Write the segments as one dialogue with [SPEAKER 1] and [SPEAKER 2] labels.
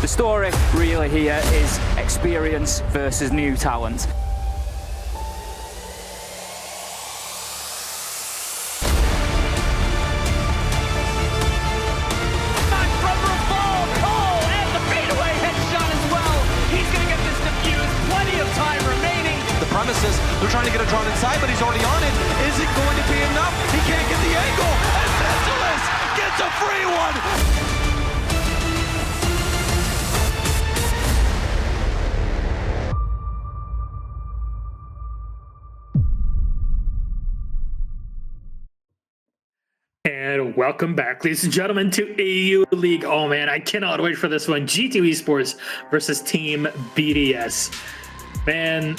[SPEAKER 1] story really here is experience versus new talent.
[SPEAKER 2] They're trying to get a drawn inside, but he's already on it. Is it going to be enough? He can't get the angle, and Mentalist gets a free one!
[SPEAKER 3] And welcome back, ladies and gentlemen, to EU League. Oh man, I cannot wait for this one. G2 Esports versus Team BDS. Man,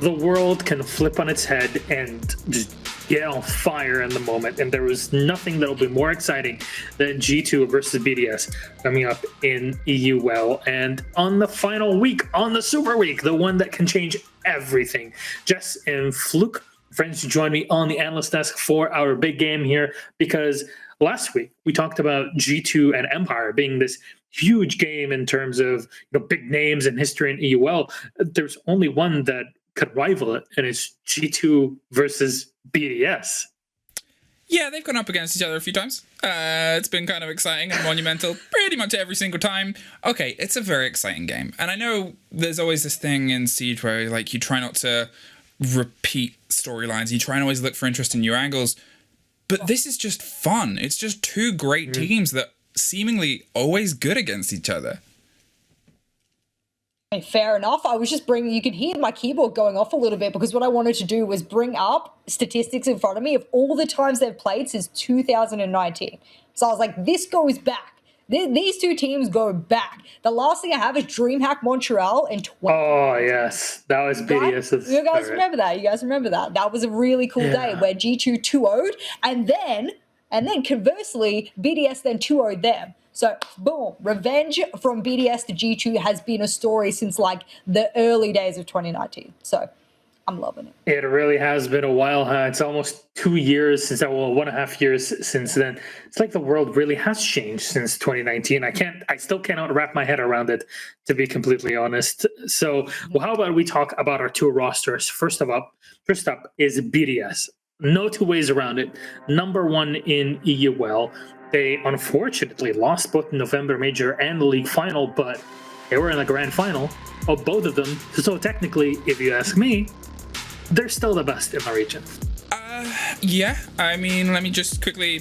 [SPEAKER 3] the world can flip on its head and just get on fire in the moment, and there was nothing that will be more exciting than G2 versus BDS coming up in EUL. And on the final week, on the Super Week, the one that can change everything, Jess and Fluke, friends, join me on the analyst desk for our big game here, because last week we talked about G2 and Empire being this huge game in terms of big names in history in EUL. There's only one that could rival it, and it's G2 versus BDS.
[SPEAKER 4] Yeah, they've gone up against each other a few times. It's been kind of exciting and monumental pretty much every single time. Okay, it's a very exciting game. And I know there's always this thing in Siege where you try not to repeat storylines. You try and always look for interesting new angles. But this is just fun. It's just two great teams that seemingly always good against each other.
[SPEAKER 5] Fair enough. I was just you could hear my keyboard going off a little bit, because what I wanted to do was bring up statistics in front of me of all the times they've played since 2019. So I was like, this goes back. These two teams go back. The last thing I have is DreamHack Montreal in 20.
[SPEAKER 3] Oh, yes. That was BDS's.
[SPEAKER 5] You guys remember that? You guys remember that? That was a really cool day where G2 2-0'd, and then conversely, BDS then 2-0'd them. So, boom, revenge from BDS to G2 has been a story since the early days of 2019. So, I'm loving it.
[SPEAKER 3] It really has been a while, huh? It's almost 2 years since that, well, 1.5 years since then. It's like the world really has changed since 2019. I still cannot wrap my head around it, to be completely honest. So, well, how about we talk about our two rosters? First up is BDS. No two ways around it. Number one in EUL. They unfortunately lost both the November Major and the League Final, but they were in the Grand Final of both of them. So technically, if you ask me, they're still the best in the region.
[SPEAKER 4] Yeah. I mean, let me just quickly...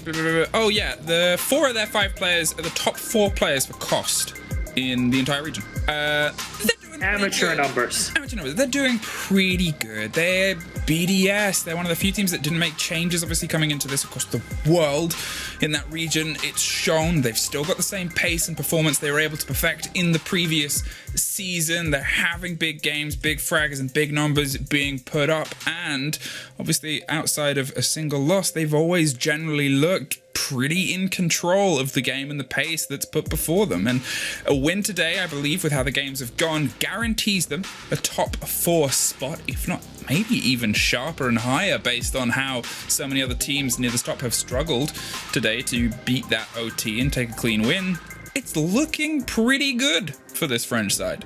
[SPEAKER 4] Oh, yeah. The 4 of their 5 players are the top 4 players for cost in the entire region. They're doing
[SPEAKER 3] amateur numbers.
[SPEAKER 4] Amateur numbers. They're doing pretty good. They're BDS. They're one of the few teams that didn't make changes, obviously, coming into this across the world. In that region, it's shown they've still got the same pace and performance they were able to perfect in the previous season. They're having big games, big frags, and big numbers being put up. And obviously, outside of a single loss, they've always generally looked pretty in control of the game and the pace that's put before them. And a win today, I believe, with how the games have gone, guarantees them a top 4 spot, if not maybe even sharper and higher, based on how so many other teams near the top have struggled today to beat that OT and take a clean win. It's looking pretty good for this French side.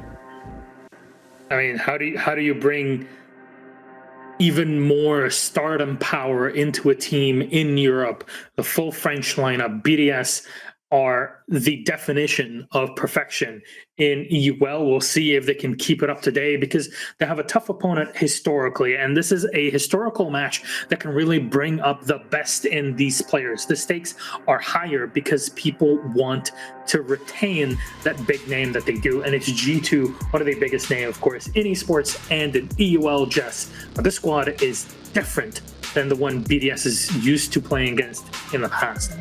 [SPEAKER 3] I mean, how do you bring even more stardom power into a team in Europe? The full French lineup, BDS, are the definition of perfection in EUL. We'll see if they can keep it up today, because they have a tough opponent historically, and this is a historical match that can really bring up the best in these players. The stakes are higher because people want to retain that big name that they do, and it's G2, one of the biggest names, of course, in esports and in EUL. Jess, this squad is different than the one BDS is used to playing against in the past.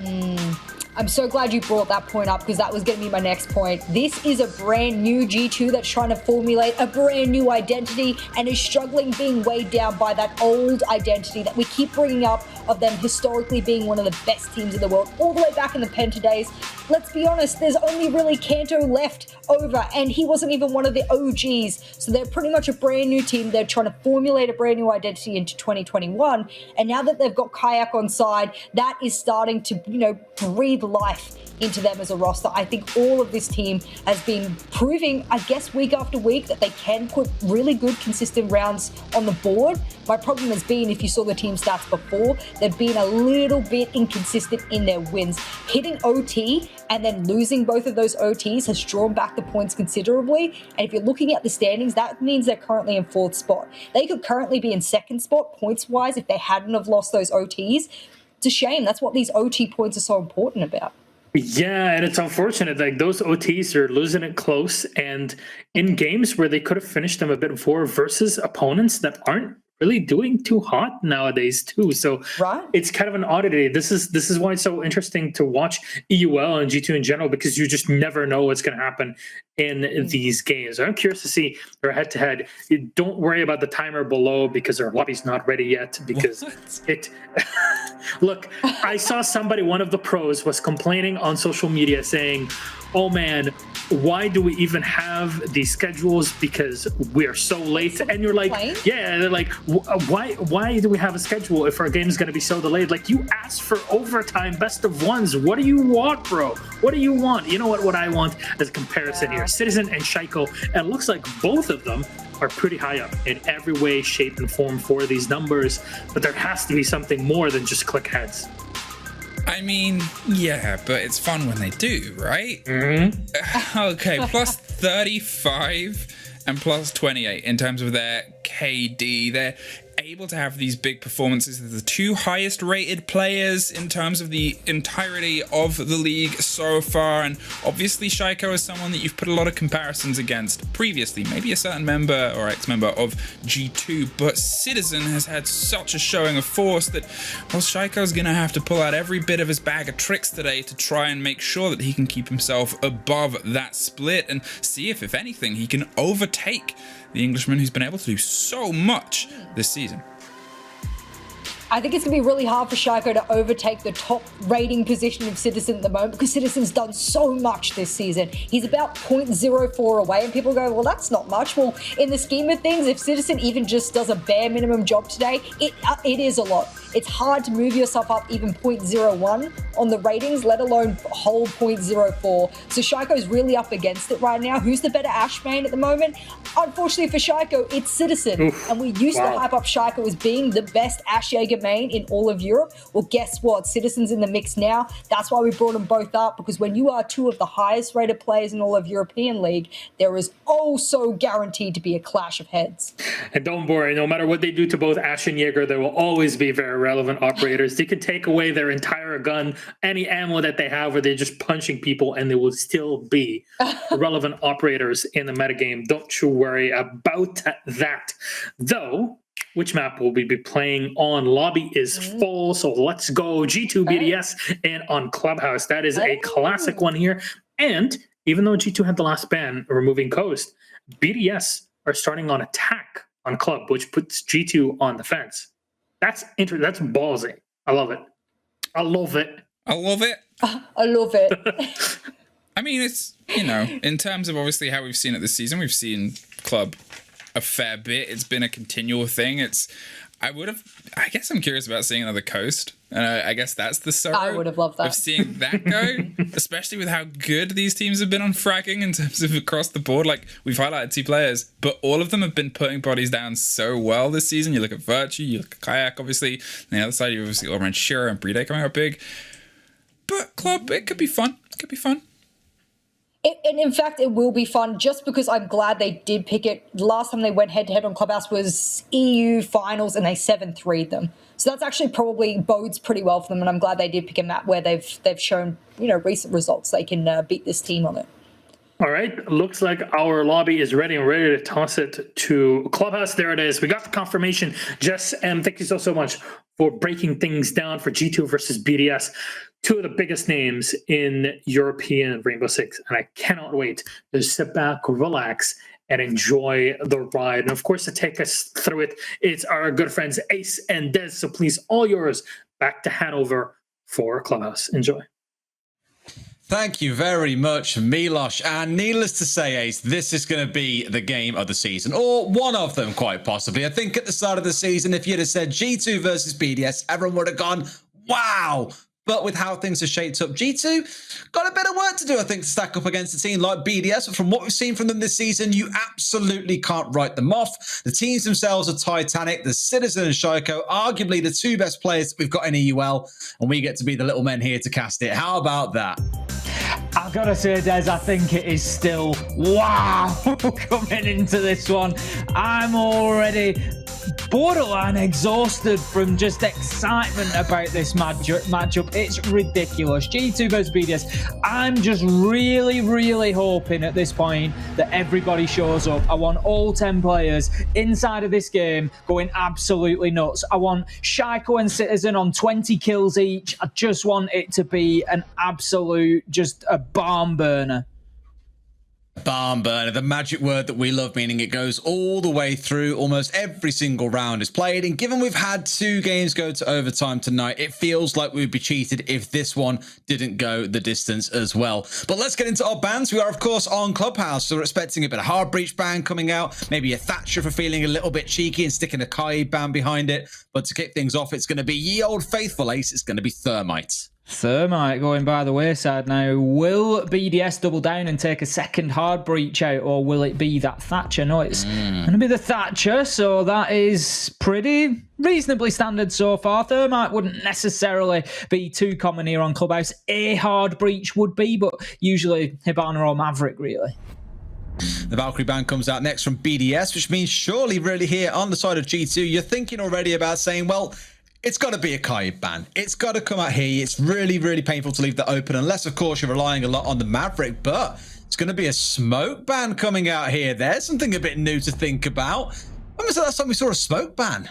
[SPEAKER 5] I'm so glad you brought that point up, because that was going to be my next point. This is a brand new G2 that's trying to formulate a brand new identity and is struggling being weighed down by that old identity that we keep bringing up of them historically being one of the best teams in the world, all the way back in the Penta days. Let's be honest, there's only really Kanto left over, and he wasn't even one of the OGs. So they're pretty much a brand new team. They're trying to formulate a brand new identity into 2021. And now that they've got Kayak on side, that is starting to, breathe life into them as a roster. I think all of this team has been proving, I guess, week after week that they can put really good, consistent rounds on the board. My problem has been, if you saw the team stats before, they've been a little bit inconsistent in their wins. Hitting OT and then losing both of those OTs has drawn back the points considerably. And if you're looking at the standings, that means they're currently in 4th spot. They could currently be in 2nd spot points-wise if they hadn't have lost those OTs. It's a shame. That's what these OT points are so important about.
[SPEAKER 3] Yeah, and it's unfortunate. Like, those OTs are losing it close, and in games where they could have finished them a bit before versus opponents that aren't really doing too hot nowadays too. So
[SPEAKER 5] right.
[SPEAKER 3] It's kind of an oddity. This is why it's so interesting to watch EUL and G2 in general, because you just never know what's going to happen in these games. I'm curious to see their head-to-head. Don't worry about the timer below because our lobby's not ready yet, because it look, I saw somebody, one of the pros was complaining on social media saying, oh man, why do we even have these schedules, because we're so late? And you're like, yeah, they're like, why do we have a schedule if our game is going to be so delayed? Like, you asked for overtime best of ones. What do you want, bro? What do you want? You know what I want as a comparison here, Citizen and Shaiko, and it looks like both of them are pretty high up in every way, shape, and form for these numbers, but there has to be something more than just click heads.
[SPEAKER 4] I mean, yeah, but it's fun when they do, right? Mm-hmm. Okay, plus 35 and plus 28 in terms of their KD. They're able to have these big performances. They're the 2 highest rated players in terms of the entirety of the league so far, and obviously Shaiko is someone that you've put a lot of comparisons against previously, maybe a certain member or ex-member of G2, but Citizen has had such a showing of force that, well, Shaiko's gonna have to pull out every bit of his bag of tricks today to try and make sure that he can keep himself above that split and see if anything, he can overtake the Englishman who's been able to do so much this season.
[SPEAKER 5] I think it's going to be really hard for Shaiko to overtake the top rating position of Citizen at the moment, because Citizen's done so much this season. He's about 0.04 away, and people go, well, that's not much. Well, in the scheme of things, if Citizen even just does a bare minimum job today, it is a lot. It's hard to move yourself up even 0.01 on the ratings, let alone whole 0.04. So Shaiko's really up against it right now. Who's the better Ashe main at the moment? Unfortunately for Shaiko, it's Citizen.
[SPEAKER 3] Oof,
[SPEAKER 5] and we used to hype up Shaiko as being the best Ashe Jaeger main in all of Europe. Well, guess what? Citizen's in the mix now. That's why we brought them both up, because when you are 2 of the highest rated players in all of European League, there is so guaranteed to be a clash of heads.
[SPEAKER 3] And don't worry, no matter what they do to both Ashe and Jaeger, there will always be very relevant operators. They could take away their entire gun, any ammo that they have, where they're just punching people, and they will still be relevant operators in the metagame. Don't you worry about that. Though, which map will we be playing on? Lobby is full, so let's go. G2 BDS and on Clubhouse. That is a classic one here. And even though G2 had the last ban removing Coast, BDS are starting on attack on Club, which puts G2 on the fence. That's ballsy. I love it. I love it.
[SPEAKER 4] I love it.
[SPEAKER 5] I love it.
[SPEAKER 4] I mean, it's, in terms of obviously how we've seen it this season, we've seen Club a fair bit. It's been a continual thing. I guess I'm curious about seeing another Coast. I guess that's the sorrow.
[SPEAKER 5] I would have loved that.
[SPEAKER 4] Of seeing that go, especially with how good these teams have been on fragging in terms of across the board. Like, we've highlighted 2 players, but all of them have been putting bodies down so well this season. You look at Virtue, you look at Kayak, obviously. On the other side, you obviously got around Shira and Playday coming out big. But Club, it could be fun. It could be fun.
[SPEAKER 5] And in fact, it will be fun, just because I'm glad they did pick it. Last time they went head-to-head on Clubhouse was EU finals, and they 7-3'd them. So that's actually probably bodes pretty well for them, and I'm glad they did pick a map where they've shown recent results. They can beat this team on it.
[SPEAKER 3] All right, looks like our lobby is ready to toss it to Clubhouse. There it is. We got the confirmation. Jess M, thank you so much for breaking things down for G2 versus BDS. 2 of the biggest names in European Rainbow Six, and I cannot wait to sit back, relax, and enjoy the ride. And of course, to take us through it, it's our good friends Ace and Des. So please, all yours, back to Hanover for Clubhouse. Enjoy.
[SPEAKER 6] Thank you very much, Milos. And needless to say, Ace, this is going to be the game of the season, or one of them, quite possibly. I think at the start of the season, if you'd have said G2 versus BDS, everyone would have gone, wow, But with how things are shaped up, G2 got a bit of work to do, I think, to stack up against a team like BDS. But from what we've seen from them this season, you absolutely can't write them off. The teams themselves are titanic. The Citizen and Shaiko, arguably the two best players that we've got in EUL, and we get to be the little men here to cast it. How about that?
[SPEAKER 1] I've got to say, Des, I think it is still wow coming into this one. I'm already borderline exhausted from just excitement about this matchup. It's ridiculous. G2 versus BDS. I'm just really hoping at this point that everybody shows up. I want all 10 players inside of this game going absolutely nuts. I want Shaiko and Citizen on 20 kills each. I just want it to be an absolute, just a barn burner.
[SPEAKER 6] Barn burner, the magic word that we love, meaning it goes all the way through. Almost every single round is played, and given we've had 2 games go to overtime tonight, it feels like we'd be cheated if this one didn't go the distance as well. But let's get into our bans. We are, of course, on Clubhouse, so we're expecting a bit of Hard Breach ban coming out, maybe a Thatcher for feeling a little bit cheeky and sticking a Kai ban behind it. But to kick things off, it's going to be ye old faithful ace. It's going to be Thermite.
[SPEAKER 1] Thermite going by the wayside now. Will BDS double down and take a second Hard Breach out, or will it be that Thatcher? No, it's going to be the Thatcher, so that is pretty reasonably standard so far. Thermite wouldn't necessarily be too common here on Clubhouse. A Hard Breach would be, but usually Hibana or Maverick, really.
[SPEAKER 6] The Valkyrie ban comes out next from BDS, which means surely really here on the side of G2, you're thinking already about saying, well, it's got to be a Kaib ban. It's got to come out here. It's really painful to leave that open, unless, of course, you're relying a lot on the Maverick, but it's going to be a smoke ban coming out here. There's something a bit new to think about. When was the last time we saw a smoke ban?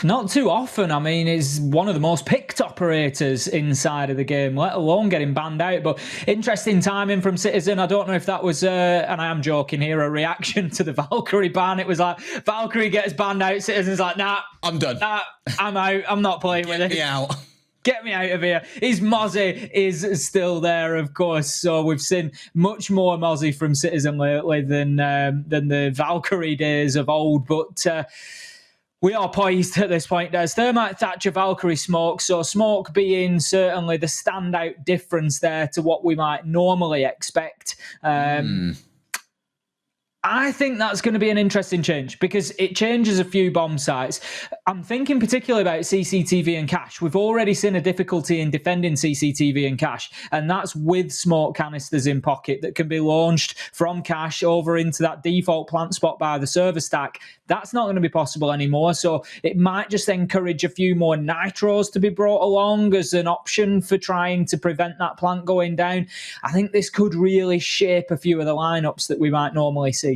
[SPEAKER 1] Not too often. I mean, it's one of the most picked operators inside of the game, let alone getting banned out. But interesting timing from Citizen. I don't know if that was, and I am joking here, a reaction to the Valkyrie ban. It was like, Valkyrie gets banned out, Citizen's like, nah,
[SPEAKER 6] I'm done.
[SPEAKER 1] Nah, I'm out. I'm not playing with it.
[SPEAKER 6] Get me out.
[SPEAKER 1] Get me out of here. His Mozzie is still there, of course. So we've seen much more Mozzie from Citizen lately than the Valkyrie days of old. But we are poised at this point. There's Thermite, Thatcher, Valkyrie, Smoke. So Smoke being certainly the standout difference there to what we might normally expect. I think that's going to be an interesting change because it changes a few bomb sites. I'm thinking particularly about CCTV and Cache. We've already seen a difficulty in defending CCTV and Cache, and that's with smoke canisters in pocket that can be launched from Cache over into that default plant spot by the server stack. That's not going to be possible anymore, so it might just encourage a few more nitros to be brought along as an option for trying to prevent that plant going down. I think this could really shape a few of the lineups that we might normally see.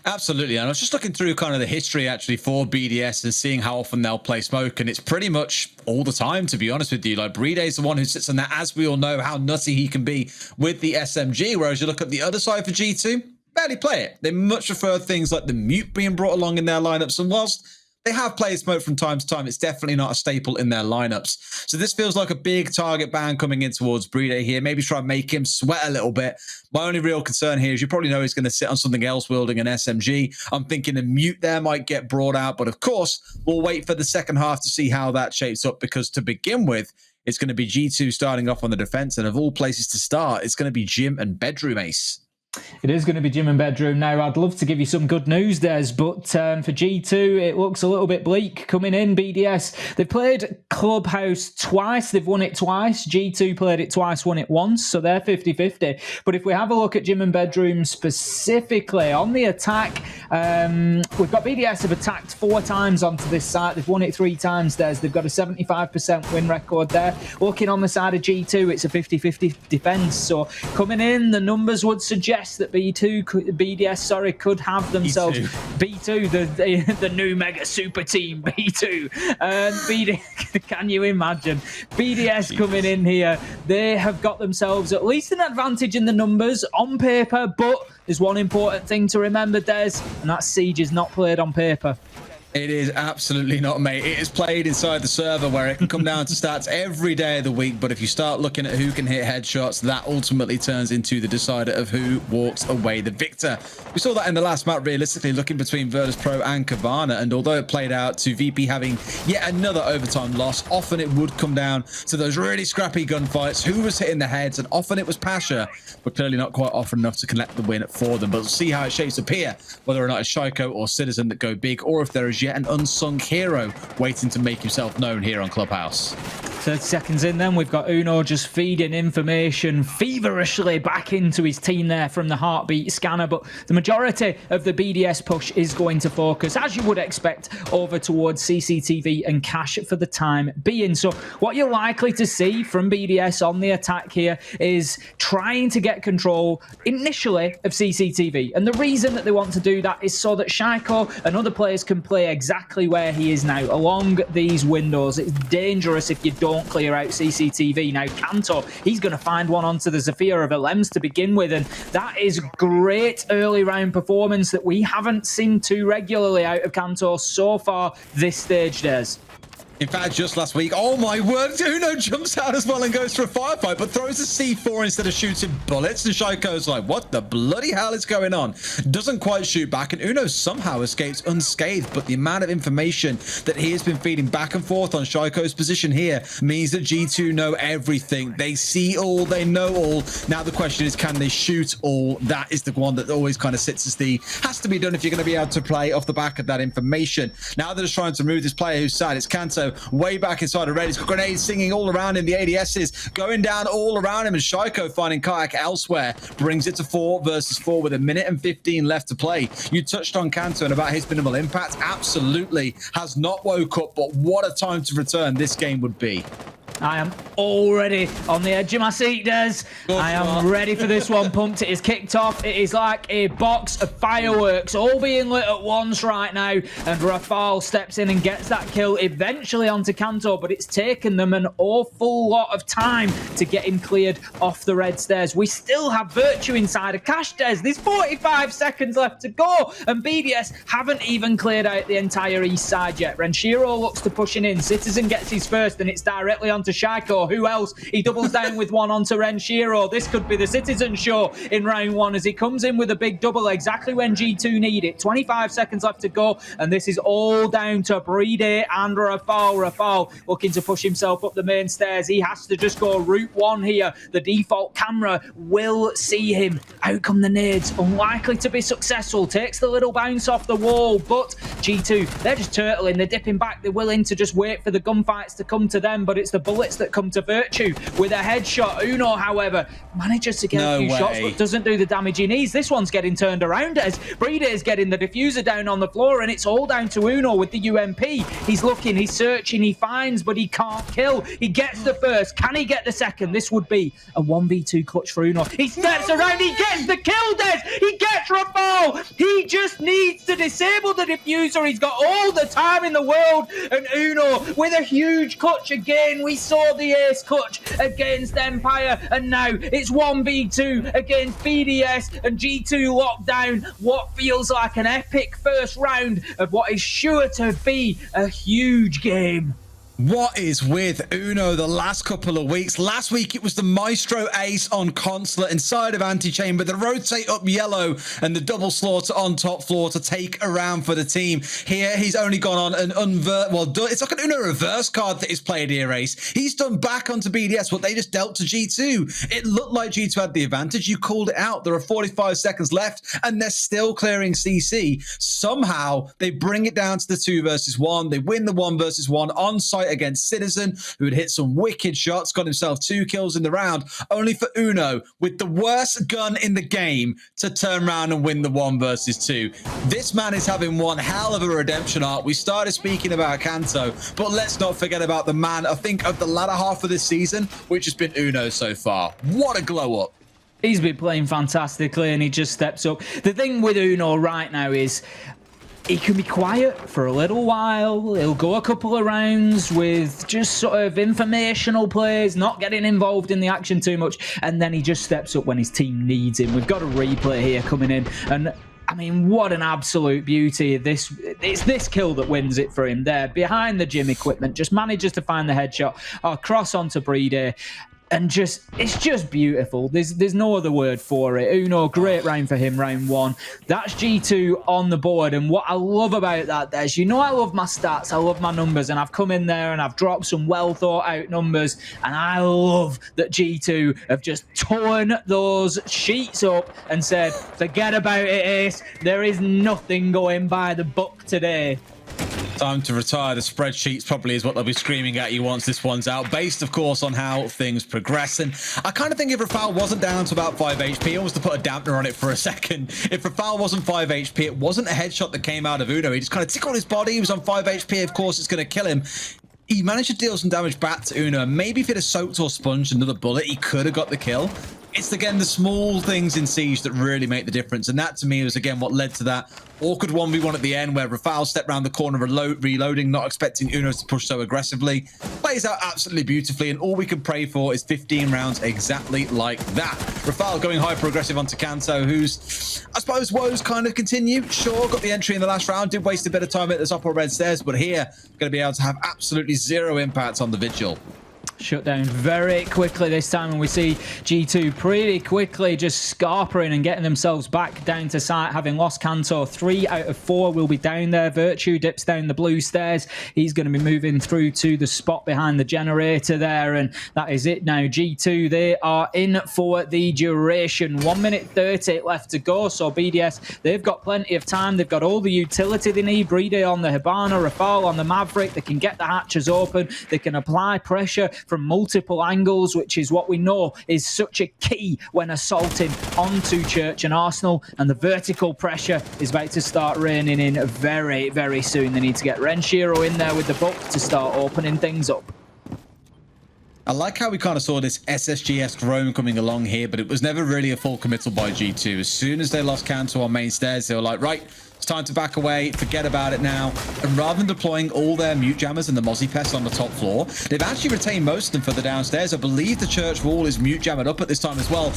[SPEAKER 6] Absolutely, and I was just looking through kind of the history actually for BDS and seeing how often they'll play smoke, and it's pretty much all the time, to be honest with you. Like, Breday's the one who sits on that, as we all know how nutty he can be with the SMG, whereas you look at the other side for G2, barely play it. They much prefer things like the Mute being brought along in their lineups, and whilst they have played smoke from time to time, it's definitely not a staple in their lineups. So this feels like a big target ban coming in towards Breeday here. Maybe try and make him sweat a little bit. My only real concern here is you probably know he's going to sit on something else wielding an SMG. I'm thinking a Mute there might get brought out, but of course, we'll wait for the second half to see how that shapes up, because to begin with, it's going to be G2 starting off on the defense, and of all places to start, it's going to be Gym and Bedroom Ace.
[SPEAKER 1] It is going to be Gym and Bedroom. Now, I'd love to give you some good news, Des, but for G2, it looks a little bit bleak coming in. BDS, they've played Clubhouse twice. They've won it twice. G2 played it twice, won it once, so they're 50-50. But if we have a look at Gym and Bedroom specifically, on the attack, we've got BDS have attacked 4 times onto this site. They've won it 3 times, Des. They've got a 75% win record there. Looking on the side of G2, it's a 50-50 defense. So coming in, the numbers would suggest that BDS could have themselves B2, the new mega super team B2. Can you imagine BDS coming in here? They have got themselves at least an advantage in the numbers on paper, but there's one important thing to remember, Des, and that's Siege is not played on paper.
[SPEAKER 6] It is absolutely not, mate. It is played inside the server where it can come down to stats every day of the week. But if you start looking at who can hit headshots, that ultimately turns into the decider of who walks away the victor. We saw that in the last map, realistically, looking between Virtus Pro and Kavana. And although it played out to VP having yet another overtime loss, often it would come down to those really scrappy gunfights. Who was hitting the heads? And often it was Pasha, but clearly not quite often enough to collect the win for them. But we'll see how it shapes up here, whether or not it's Shaiko or Citizen that go big, or if there is yet an unsung hero waiting to make himself known here on Clubhouse.
[SPEAKER 1] 30 seconds in then, we've got Uno just feeding information feverishly back into his team there from the heartbeat scanner, but the majority of the BDS push is going to focus, as you would expect, over towards CCTV and Cash for the time being. So what you're likely to see from BDS on the attack here is trying to get control initially of CCTV, and the reason that they want to do that is so that Shaiko and other players can play exactly where he is now, along these windows. It's dangerous if you don't clear out CCTV. Now Kanto, he's going to find one onto the Zafir of Alems to begin with, and that is great early round performance that we haven't seen too regularly out of Kanto so far this stage, Des.
[SPEAKER 6] In fact, just last week, oh my word, Uno jumps out as well and goes for a firefight, but throws a C4 instead of shooting bullets. And Shaiko's like, what the bloody hell is going on? Doesn't quite shoot back, and Uno somehow escapes unscathed. But the amount of information that he has been feeding back and forth on Shaiko's position here means that G2 know everything. They see all, they know all. Now the question is, can they shoot all? That is the one that always kind of sits as the has to be done if you're going to be able to play off the back of that information. Now they're just trying to remove this player who's sad. It's Kanto way back inside of red. He's got grenades singing all around him. The ADSs going down all around him, and Shaiko finding Kayak elsewhere brings it to 4 versus 4 with 1 minute and 15 left to play. You touched on Kanto and about his minimal impact. Absolutely has not woke up, but what a time to return this game would be.
[SPEAKER 1] I am already on the edge of my seat, Des. I am ready for this one. Pumped. It is kicked off. It is like a box of fireworks all being lit at once right now. And Rafal steps in and gets that kill eventually onto Kanto, but it's taken them an awful lot of time to get him cleared off the red stairs. We still have Virtue inside of Cash, Des. There's 45 seconds left to go, and BDS haven't even cleared out the entire east side yet. Renshiro looks to pushing in. Citizen gets his first, and it's directly onto Shaiko. Who else? He doubles down with one onto Renshiro. This could be the Citizen show in round one as he comes in with a big double exactly when G2 need it. 25 seconds left to go, and this is all down to Playday and Rafal. Rafal looking to push himself up the main stairs. He has to just go route one here. The default camera will see him. Out come the nades. Unlikely to be successful. Takes the little bounce off the wall, but G2, they're just turtling. They're dipping back. They're willing to just wait for the gunfights to come to them, but it's the bullets that come to Virtue with a headshot. Uno, however, manages to get a few shots, but doesn't do the damage he needs. This one's getting turned around as Playday is getting the diffuser down on the floor, and it's all down to Uno with the UMP. He's looking, he's searching, he finds, but he can't kill. He gets the first. Can he get the second? This would be a 1v2 clutch for Uno. He steps around, he gets the kill, Des! He gets Rafal! He just needs to disable the diffuser. He's got all the time in the world, and Uno with a huge clutch again. We saw the ace clutch against Empire, and now it's 1v2 against BDS, and G2 locked down what feels like an epic first round of what is sure to be a huge game.
[SPEAKER 6] What is with Uno the last couple of weeks? Last week it was the Maestro Ace on Consulate inside of Antichamber, the rotate up yellow, and the double slaughter on top floor to take around for the team. Here he's only gone on an it's like an Uno reverse card that he's played here, Ace. He's done back onto BDS what they just dealt to G2. It looked like G2 had the advantage. You called it out. There are 45 seconds left, and they're still clearing CC. Somehow they bring it down to the 2 versus 1. They win the 1 versus 1 on site against Citizen, who had hit some wicked shots, got himself 2 kills in the round, only for Uno, with the worst gun in the game, to turn around and win the 1 versus 2. This man is having one hell of a redemption arc. We started speaking about Kanto, but let's not forget about the man, I think, of the latter half of this season, which has been Uno so far. What a glow up.
[SPEAKER 1] He's been playing fantastically, and he just steps up. The thing with Uno right now is he can be quiet for a little while. He'll go a couple of rounds with just sort of informational plays, not getting involved in the action too much, and then he just steps up when his team needs him. We've got a replay here coming in, and I mean, what an absolute beauty. It's this kill that wins it for him there. Behind the gym equipment, just manages to find the headshot, cross onto Playday. And it's just beautiful. There's no other word for it. Uno, great round for him, round one. That's G2 on the board. And what I love about that, Des, you know I love my stats, I love my numbers, and I've come in there and I've dropped some well thought out numbers. And I love that G2 have just torn those sheets up and said, forget about it, Ace. There is nothing going by the book today.
[SPEAKER 6] Time to retire the spreadsheets probably is what they'll be screaming at you once this one's out, based of course on how things progress. And I kind of think if Rafał wasn't down to about 5 HP, almost to put a dampener on it for a second, if Rafał wasn't 5 HP, it wasn't a headshot that came out of Uno. He just kind of tickled his body. He was on 5 HP. Of course, it's going to kill him. He managed to deal some damage back to Uno. Maybe if he'd have soaked or sponged another bullet, he could have got the kill. It's, again, the small things in Siege that really make the difference. And that, to me, was, again, what led to that awkward 1v1 at the end where Rafał stepped around the corner reloading, not expecting Uno to push so aggressively. Plays out absolutely beautifully, and all we can pray for is 15 rounds exactly like that. Rafał going hyper-aggressive onto Kanto, who's, I suppose, woes kind of continue. Sure, got the entry in the last round, did waste a bit of time at the top of red stairs, but here, going to be able to have absolutely zero impact on the Vigil.
[SPEAKER 1] Shut down very quickly this time, and we see G2 pretty quickly just scarpering and getting themselves back down to site, having lost Kanto. 3 out of 4 will be down there. Virtue dips down the blue stairs. He's going to be moving through to the spot behind the generator there, and that is it now. G2, they are in for the duration. 1 minute 30 left to go, so BDS, they've got plenty of time. They've got all the utility they need. Playday on the Hibana, Rafał on the Maverick. They can get the hatches open. They can apply pressure from multiple angles, which is what we know is such a key when assaulting onto Church and Arsenal. And the vertical pressure is about to start raining in very, very soon. They need to get Renshiro in there with the book to start opening things up.
[SPEAKER 6] I like how we kind of saw this SSG-esque roam coming along here, but it was never really a full committal by G2. As soon as they lost Kanto on main stairs, they were like, right, it's time to back away, forget about it now. And rather than deploying all their mute jammers and the Mozzie pests on the top floor, they've actually retained most of them for the downstairs. I believe the church wall is mute jammered up at this time as well.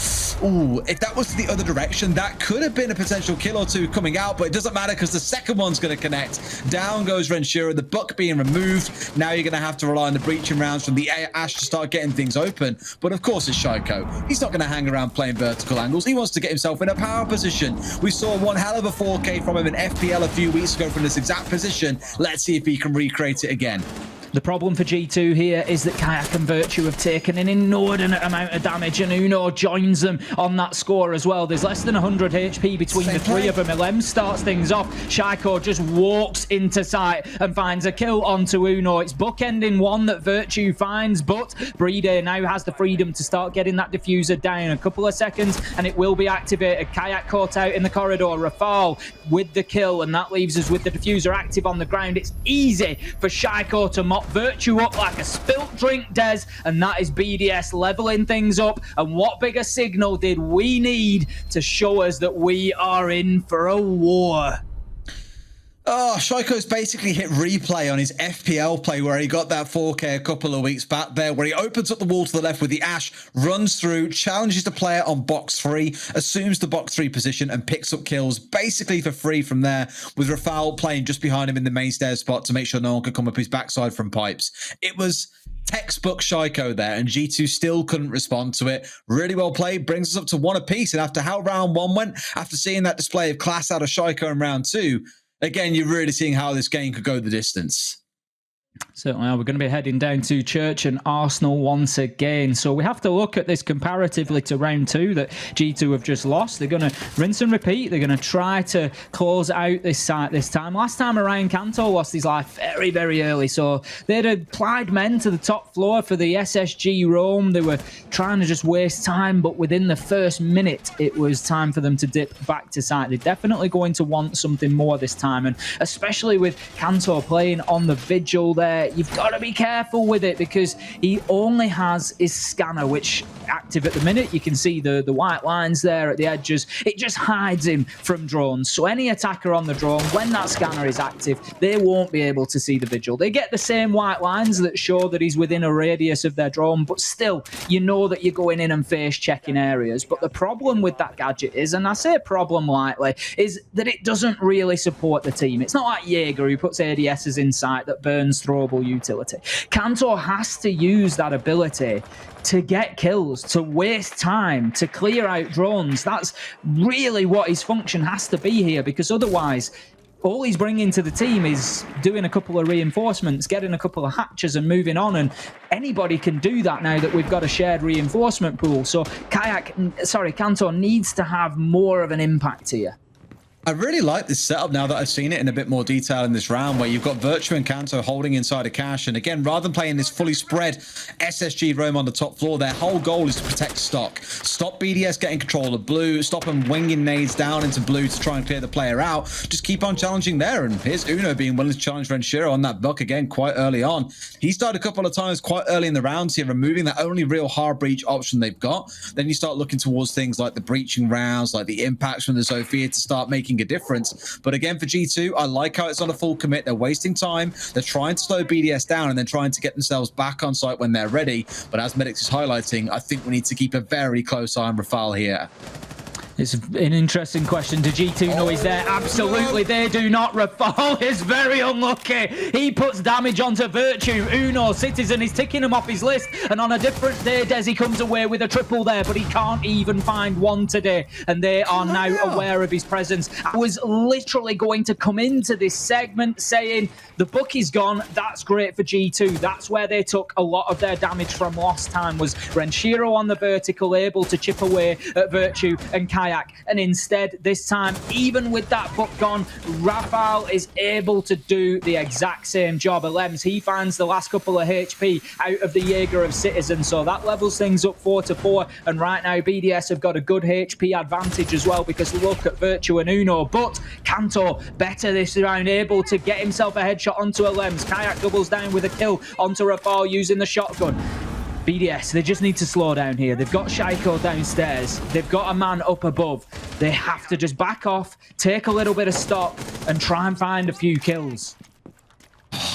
[SPEAKER 6] Ooh, if that was the other direction, that could have been a potential kill or two coming out, but it doesn't matter because the second one's going to connect. Down goes Renshiro, the buck being removed. Now you're going to have to rely on the breaching rounds from the Ash to start getting things open. But of course it's Shaiko. He's not going to hang around playing vertical angles. He wants to get himself in a power position. We saw one hell of a 4K from him in FPL a few weeks ago from this exact position. Let's see if he can recreate it again.
[SPEAKER 1] The problem for G2 here is that Kayak and Virtue have taken an inordinate amount of damage, and Uno joins them on that score as well. There's less than 100 HP between the three of them. Elem starts things off. Shaiko just walks into sight and finds a kill onto Uno. It's bookending one that Virtue finds, but Playday now has the freedom to start getting that diffuser down. A couple of seconds and it will be activated. Kayak caught out in the corridor. Rafał with the kill, and that leaves us with the diffuser active on the ground. It's easy for Shaiko to mop Virtue up like a spilt drink, Des, and that is BDS leveling things up. And what bigger signal did we need to show us that we are in for a war?
[SPEAKER 6] Oh, Shaiko's basically hit replay on his FPL play where he got that 4K a couple of weeks back there, where he opens up the wall to the left with the Ash, runs through, challenges the player on box 3, assumes the box 3 position and picks up kills basically for free from there, with Rafał playing just behind him in the main stairs spot to make sure no one could come up his backside from pipes. It was textbook Shaiko there, and G2 still couldn't respond to it. Really well played, brings us up to 1 apiece, and after how round 1 went, after seeing that display of class out of Shaiko in round 2, again, you're really seeing how this game could go the distance.
[SPEAKER 1] Certainly are. We're going to be heading down to Church and Arsenal once again. So we have to look at this comparatively to round 2 that G2 have just lost. They're going to rinse and repeat. They're going to try to close out this site this time. Last time around, Kanto lost his life very, very early. So they'd applied men to the top floor for the SSG roam. They were trying to just waste time, but within the first minute, it was time for them to dip back to site. They're definitely going to want something more this time, and especially with Kanto playing on the Vigil there, you've got to be careful with it because he only has his scanner, which active at the minute. You can see the white lines there at the edges. It just hides him from drones. So any attacker on the drone, when that scanner is active, they won't be able to see the vigil. They get the same white lines that show that he's within a radius of their drone, but still, you know that you're going in and face checking areas. But the problem with that gadget is, and I say problem lightly, is that it doesn't really support the team. It's not like Jaeger who puts ADSs in sight that burns throwable utility. Kanto has to use that ability to get kills, to waste time, to clear out drones. That's really what his function has to be here, because otherwise all he's bringing to the team is doing a couple of reinforcements, getting a couple of hatches and moving on. And anybody can do that now that we've got a shared reinforcement pool. So Kanto needs to have more of an impact here.
[SPEAKER 6] I really like this setup now that I've seen it in a bit more detail in this round, where you've got Virtue and Kanto holding inside a cache. And again, rather than playing this fully spread SSG roam on the top floor, their whole goal is to protect stock. Stop BDS getting control of blue, stop them winging nades down into blue to try and clear the player out. Just keep on challenging there. And here's Uno being willing to challenge Renshiro on that buck again quite early on. He's died a couple of times quite early in the rounds here, removing that only real hard breach option they've got. Then you start looking towards things like the breaching rounds, like the impacts from the Zofia to start making a difference. But again, for G2, I like how it's on a full commit. They're wasting time. They're trying to slow BDS down and then trying to get themselves back on site when they're ready. But as Medics is highlighting, I think we need to keep a very close eye on Rafal here.
[SPEAKER 1] It's an interesting question. Do G2 know he's there? Absolutely, they do not. Rafal is very unlucky. He puts damage onto Virtue. Uno, Citizen is ticking him off his list. And on a different day, Desi comes away with a triple there, but he can't even find one today. And they are now aware of his presence. I was literally going to come into this segment saying, the book is gone. That's great for G2. That's where they took a lot of their damage from last time, was Renshiro on the vertical, able to chip away at Virtue and Kayak. And instead, this time, even with that book gone, Rafal is able to do the exact same job. Alems, he finds the last couple of HP out of the Jaeger of Citizen, so that levels things up 4-4. And right now, BDS have got a good HP advantage as well, because look at Virtue and Uno. But Kanto, better this round, able to get himself a headshot onto Alems. Kayak doubles down with a kill onto Rafal using the shotgun. BDS, they just need to slow down here. They've got Shaiko downstairs. They've got a man up above. They have to just back off, take a little bit of stock, and try and find a few kills.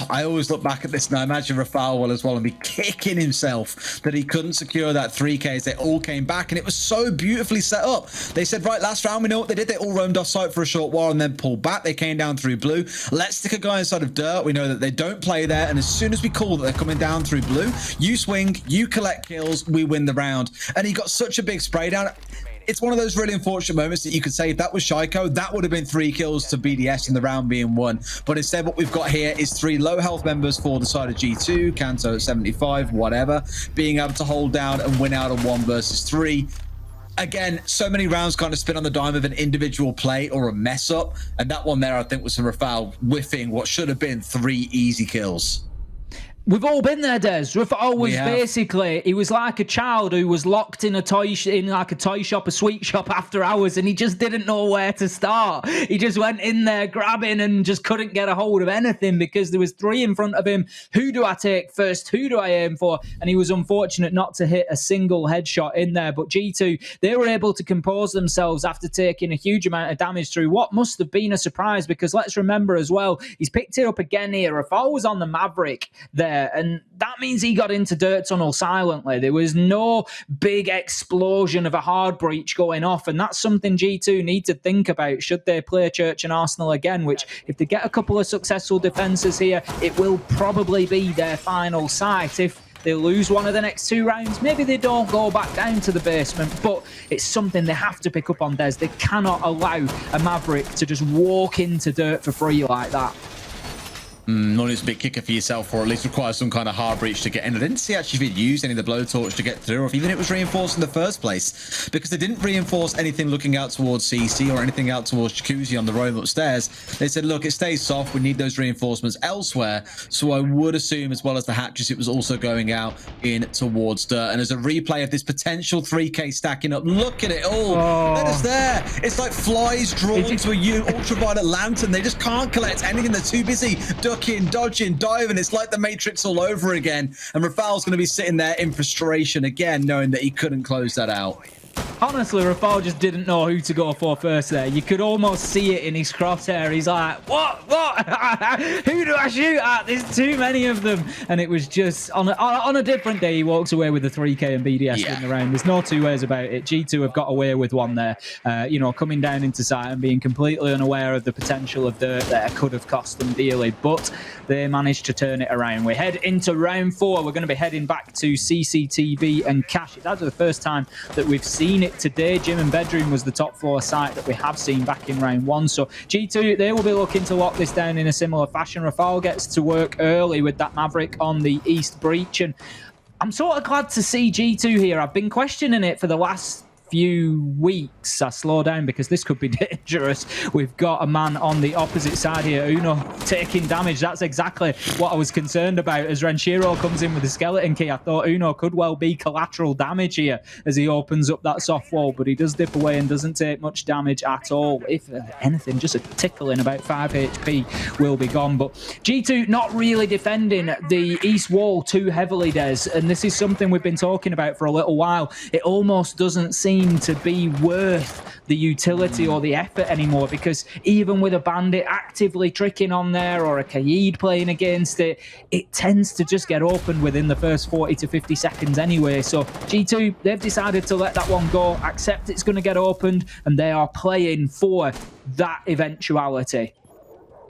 [SPEAKER 6] I always look back at this and I imagine Rafal will as well and be kicking himself that he couldn't secure that 3K as they all came back, and it was so beautifully set up. They said, right, last round, we know what they did. They all roamed off site for a short while and then pulled back. They came down through blue. Let's stick a guy inside of dirt. We know that they don't play there, and as soon as we call that they're coming down through blue, you swing, you collect kills, we win the round. And he got such a big spray down. It's one of those really unfortunate moments that you could say if that was Shaiko, that would have been 3 kills to BDS in the round being won. But instead, what we've got here is 3 low health members for the side of G2, Kanto at 75, whatever, being able to hold down and win out on 1 versus 3. Again, so many rounds kind of spin on the dime of an individual play or a mess up. And that one there, I think, was from Rafal whiffing what should have been 3 easy kills.
[SPEAKER 1] We've all been there, Des. Rafal was basically, he was like a child who was locked in a toy shop, a sweet shop after hours, and he just didn't know where to start. He just went in there grabbing and just couldn't get a hold of anything because there was 3 in front of him. Who do I take first? Who do I aim for? And he was unfortunate not to hit a single headshot in there. But G2, they were able to compose themselves after taking a huge amount of damage through what must have been a surprise, because let's remember as well, he's picked it up again here. Rafal was on the Maverick there, and that means he got into dirt tunnel silently. There was no big explosion of a hard breach going off, and that's something G2 need to think about should they play Church and Arsenal again, which if they get a couple of successful defenses here, it will probably be their final sight. If they lose one of the next 2 rounds, maybe they don't go back down to the basement, but it's something they have to pick up on, Des. They cannot allow a Maverick to just walk into dirt for free like that.
[SPEAKER 6] Not it's a big kicker for yourself, or at least requires some kind of hard breach to get in. I didn't see actually if he'd used any of the blowtorch to get through, or if even it was reinforced in the first place, because they didn't reinforce anything looking out towards CC or anything out towards Jacuzzi on the roam upstairs. They said, look, it stays soft. We need those reinforcements elsewhere. So I would assume, as well as the hatches, it was also going out in towards dirt. And as a replay of this potential 3K stacking up, look at it all. That is there. It's like flies drawn to a ultraviolet lantern. They just can't collect anything. They're too busy ducking ducking, dodging, diving. It's like the Matrix all over again. And Rafal's going to be sitting there in frustration again, knowing that he couldn't close that out.
[SPEAKER 1] Honestly, Rafal just didn't know who to go for first there. You could almost see it in his crosshair. He's like, what? Who do I shoot at? There's too many of them. And it was just, on a different day, he walks away with the 3K and BDS win the round. There's no two ways about it. G2 have got away with one there. Coming down into sight and being completely unaware of the potential of Dirt there could have cost them dearly. But they managed to turn it around. We head into round 4. We're going to be heading back to CCTV and Cash. It's actually the first time that we've seen it today. Gym and Bedroom was the top 4 site that we have seen back in round 1. So G2, they will be looking to lock this down in a similar fashion. Rafal gets to work early with that Maverick on the East Breach. And I'm sort of glad to see G2 here. I've been questioning it for the last few weeks. I slow down because this could be dangerous. We've got a man on the opposite side here, Uno, taking damage. That's exactly what I was concerned about. As Renshiro comes in with the skeleton key, I thought Uno could well be collateral damage here as he opens up that soft wall, but he does dip away and doesn't take much damage at all. If anything, just a tickling, about 5 HP will be gone. But G2 not really defending the east wall too heavily, Des, and this is something we've been talking about for a little while. It almost doesn't seem to be worth the utility or the effort anymore, because even with a Bandit actively tricking on there or a Kaid playing against it, it tends to just get open within the first 40 to 50 seconds anyway. So G2, they've decided to let that one go, accept it's going to get opened, and they are playing for that eventuality.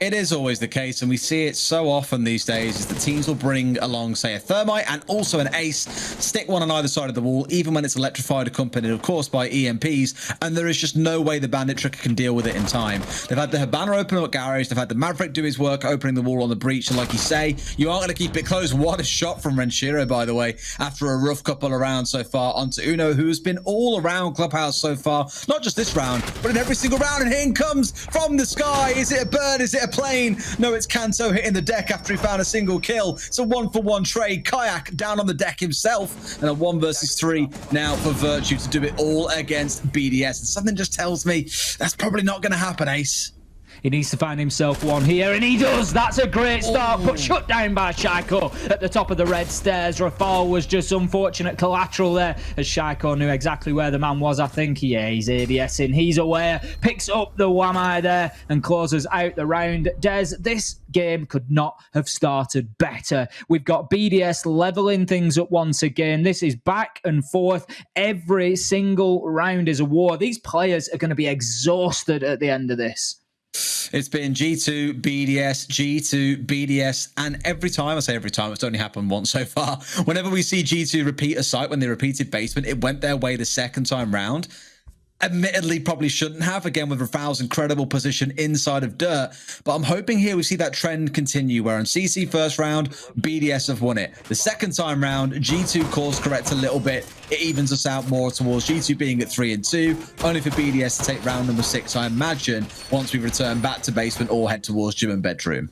[SPEAKER 6] It is always the case, and we see it so often these days, is the teams will bring along, say, a Thermite and also an Ace, stick one on either side of the wall, even when it's electrified, accompanied, of course, by EMPs, and there is just no way the Bandit Tricker can deal with it in time. They've had the Habana open up Garage, they've had the Maverick do his work, opening the wall on the breach, and like you say, you aren't going to keep it closed. What a shot from Renshiro, by the way, after a rough couple of rounds so far, onto Uno, who has been all around Clubhouse so far, not just this round, but in every single round, and here comes from the sky. Is it a bird? Is it a plane? No, it's Kanto hitting the deck after he found a single kill. It's a 1-for-1 trade. Kayak down on the deck himself, and a 1 versus 3 now for Virtue to do it all against BDS. And something just tells me that's probably not going to happen, Ace.
[SPEAKER 1] He needs to find himself one here, and he does. That's a great start, but shut down by Shaiko at the top of the red stairs. Rafal was just unfortunate collateral there, as Shaiko knew exactly where the man was, I think. Yeah, he's ADSing. He's aware, picks up the Wamai there, and closes out the round. Des, this game could not have started better. We've got BDS leveling things up once again. This is back and forth. Every single round is a war. These players are going to be exhausted at the end of this.
[SPEAKER 6] It's been G2, BDS, and every time, I say every time, it's only happened once so far. Whenever we see G2 repeat a site, when they repeated basement, it went their way the second time round. Admittedly, probably shouldn't have, again, with Rafal's incredible position inside of Dirt. But I'm hoping here we see that trend continue, where on CC first round, BDS have won it. The second time round, G2 course correct a little bit. It evens us out more towards G2 being at 3-2, only for BDS to take round number 6, I imagine, once we return back to basement or head towards gym and bedroom.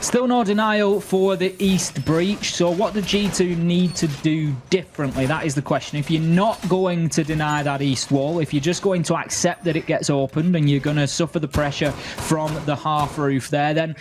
[SPEAKER 1] Still no denial for the East Breach. So what do G2 need to do differently? That is the question. If you're not going to deny that East wall, if you're just going to accept that it gets opened and you're going to suffer the pressure from the half roof there, then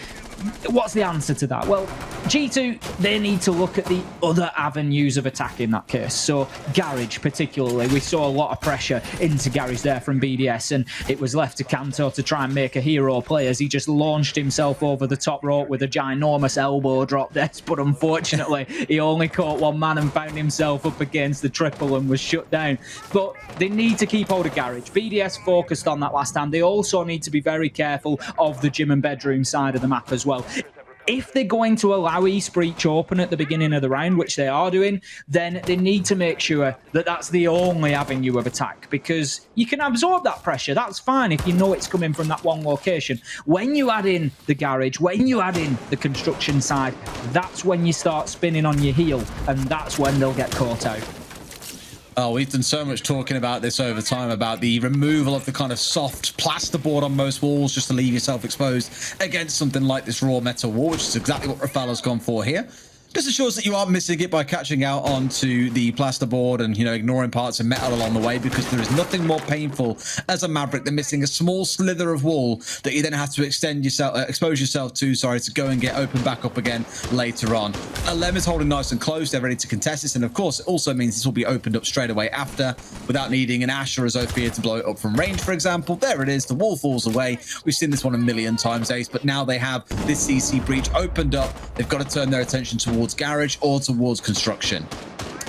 [SPEAKER 1] what's the answer to that? Well, G2, they need to look at the other avenues of attack in that case. So Garage particularly, we saw a lot of pressure into Garage there from BDS, and it was left to Kanto to try and make a hero play as he just launched himself over the top rope with a ginormous elbow drop there. But unfortunately, he only caught one man and found himself up against the triple and was shut down. But they need to keep hold of Garage. BDS focused on that last time. They also need to be very careful of the gym and bedroom side of the map as well. If they're going to allow East Breach open at the beginning of the round, which they are doing, then they need to make sure that that's the only avenue of attack, because you can absorb that pressure. That's fine if you know it's coming from that one location. When you add in the Garage, when you add in the construction side, that's when you start spinning on your heel, and that's when they'll get caught out.
[SPEAKER 6] Oh, we've done so much talking about this over time, about the removal of the kind of soft plasterboard on most walls just to leave yourself exposed against something like this raw metal wall, which is exactly what Rafal has gone for here. Just ensures that you aren't missing it by catching out onto the plasterboard and, you know, ignoring parts of metal along the way, because there is nothing more painful as a Maverick than missing a small slither of wall that you then have to expose yourself to, to go and get open back up again later on. Lem is holding nice and close. They're ready to contest this, and of course, it also means this will be opened up straight away after, without needing an Ashe or a Zofia to blow it up from range, for example. There it is. The wall falls away. We've seen this one a million times, Ace, but now they have this CC breach opened up. They've got to turn their attention towards garage or towards construction.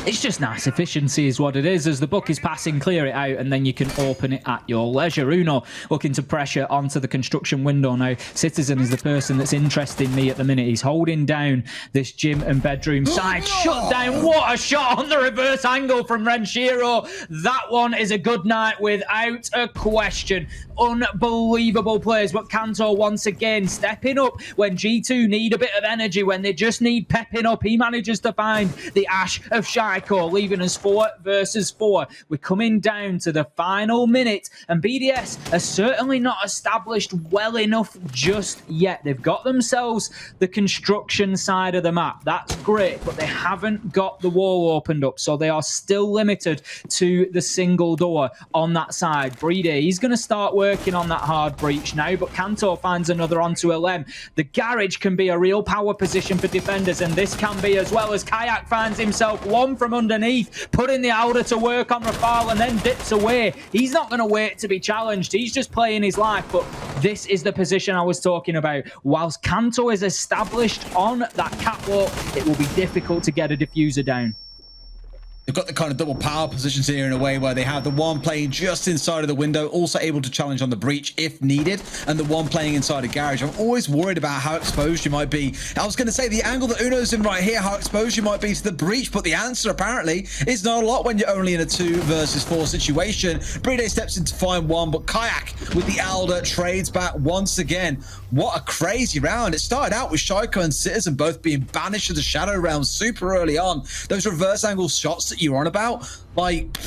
[SPEAKER 1] It's just nice efficiency is what it is. As the buck is passing, clear it out, and then you can open it at your leisure. Uno looking to pressure onto the construction window now. Citizen is the person that's interesting me at the minute. He's holding down this gym and bedroom side. Shut down. What a shot on the reverse angle from Renshiro. That one is a good night without a question. Unbelievable plays, but Kanto once again stepping up when G2 need a bit of energy, when they just need pepping up. He manages to find the Ashe of Shaiko, leaving us 4 versus 4. We're coming down to the final minute, and BDS are certainly not established well enough just yet. They've got themselves the construction side of the map. That's great, but they haven't got the wall opened up, so they are still limited to the single door on that side. Playday, he's going to start working on that hard breach now, but Kanto finds another onto LM. The garage can be a real power position for defenders, and this can be as well, as Kayak finds himself one from underneath, putting the Alder to work on Rafale and then dips away. He's not going to wait to be challenged. He's just playing his life, but this is the position I was talking about. Whilst Kanto is established on that catwalk, it will be difficult to get a diffuser down.
[SPEAKER 6] They've got the kind of double power positions here in a way where they have the one playing just inside of the window, also able to challenge on the breach if needed, and the one playing inside a garage. I'm always worried about how exposed you might be. I was going to say the angle that Uno's in right here, how exposed you might be to the breach, but the answer apparently is not a lot when you're only in a 2 versus 4 situation. Playday steps in to find one, but Kayak with the Alder trades back once again. What a crazy round. It started out with Shaiko and Citizen both being banished to the Shadow Realm super early on. Those reverse angle shots that you're on about, like,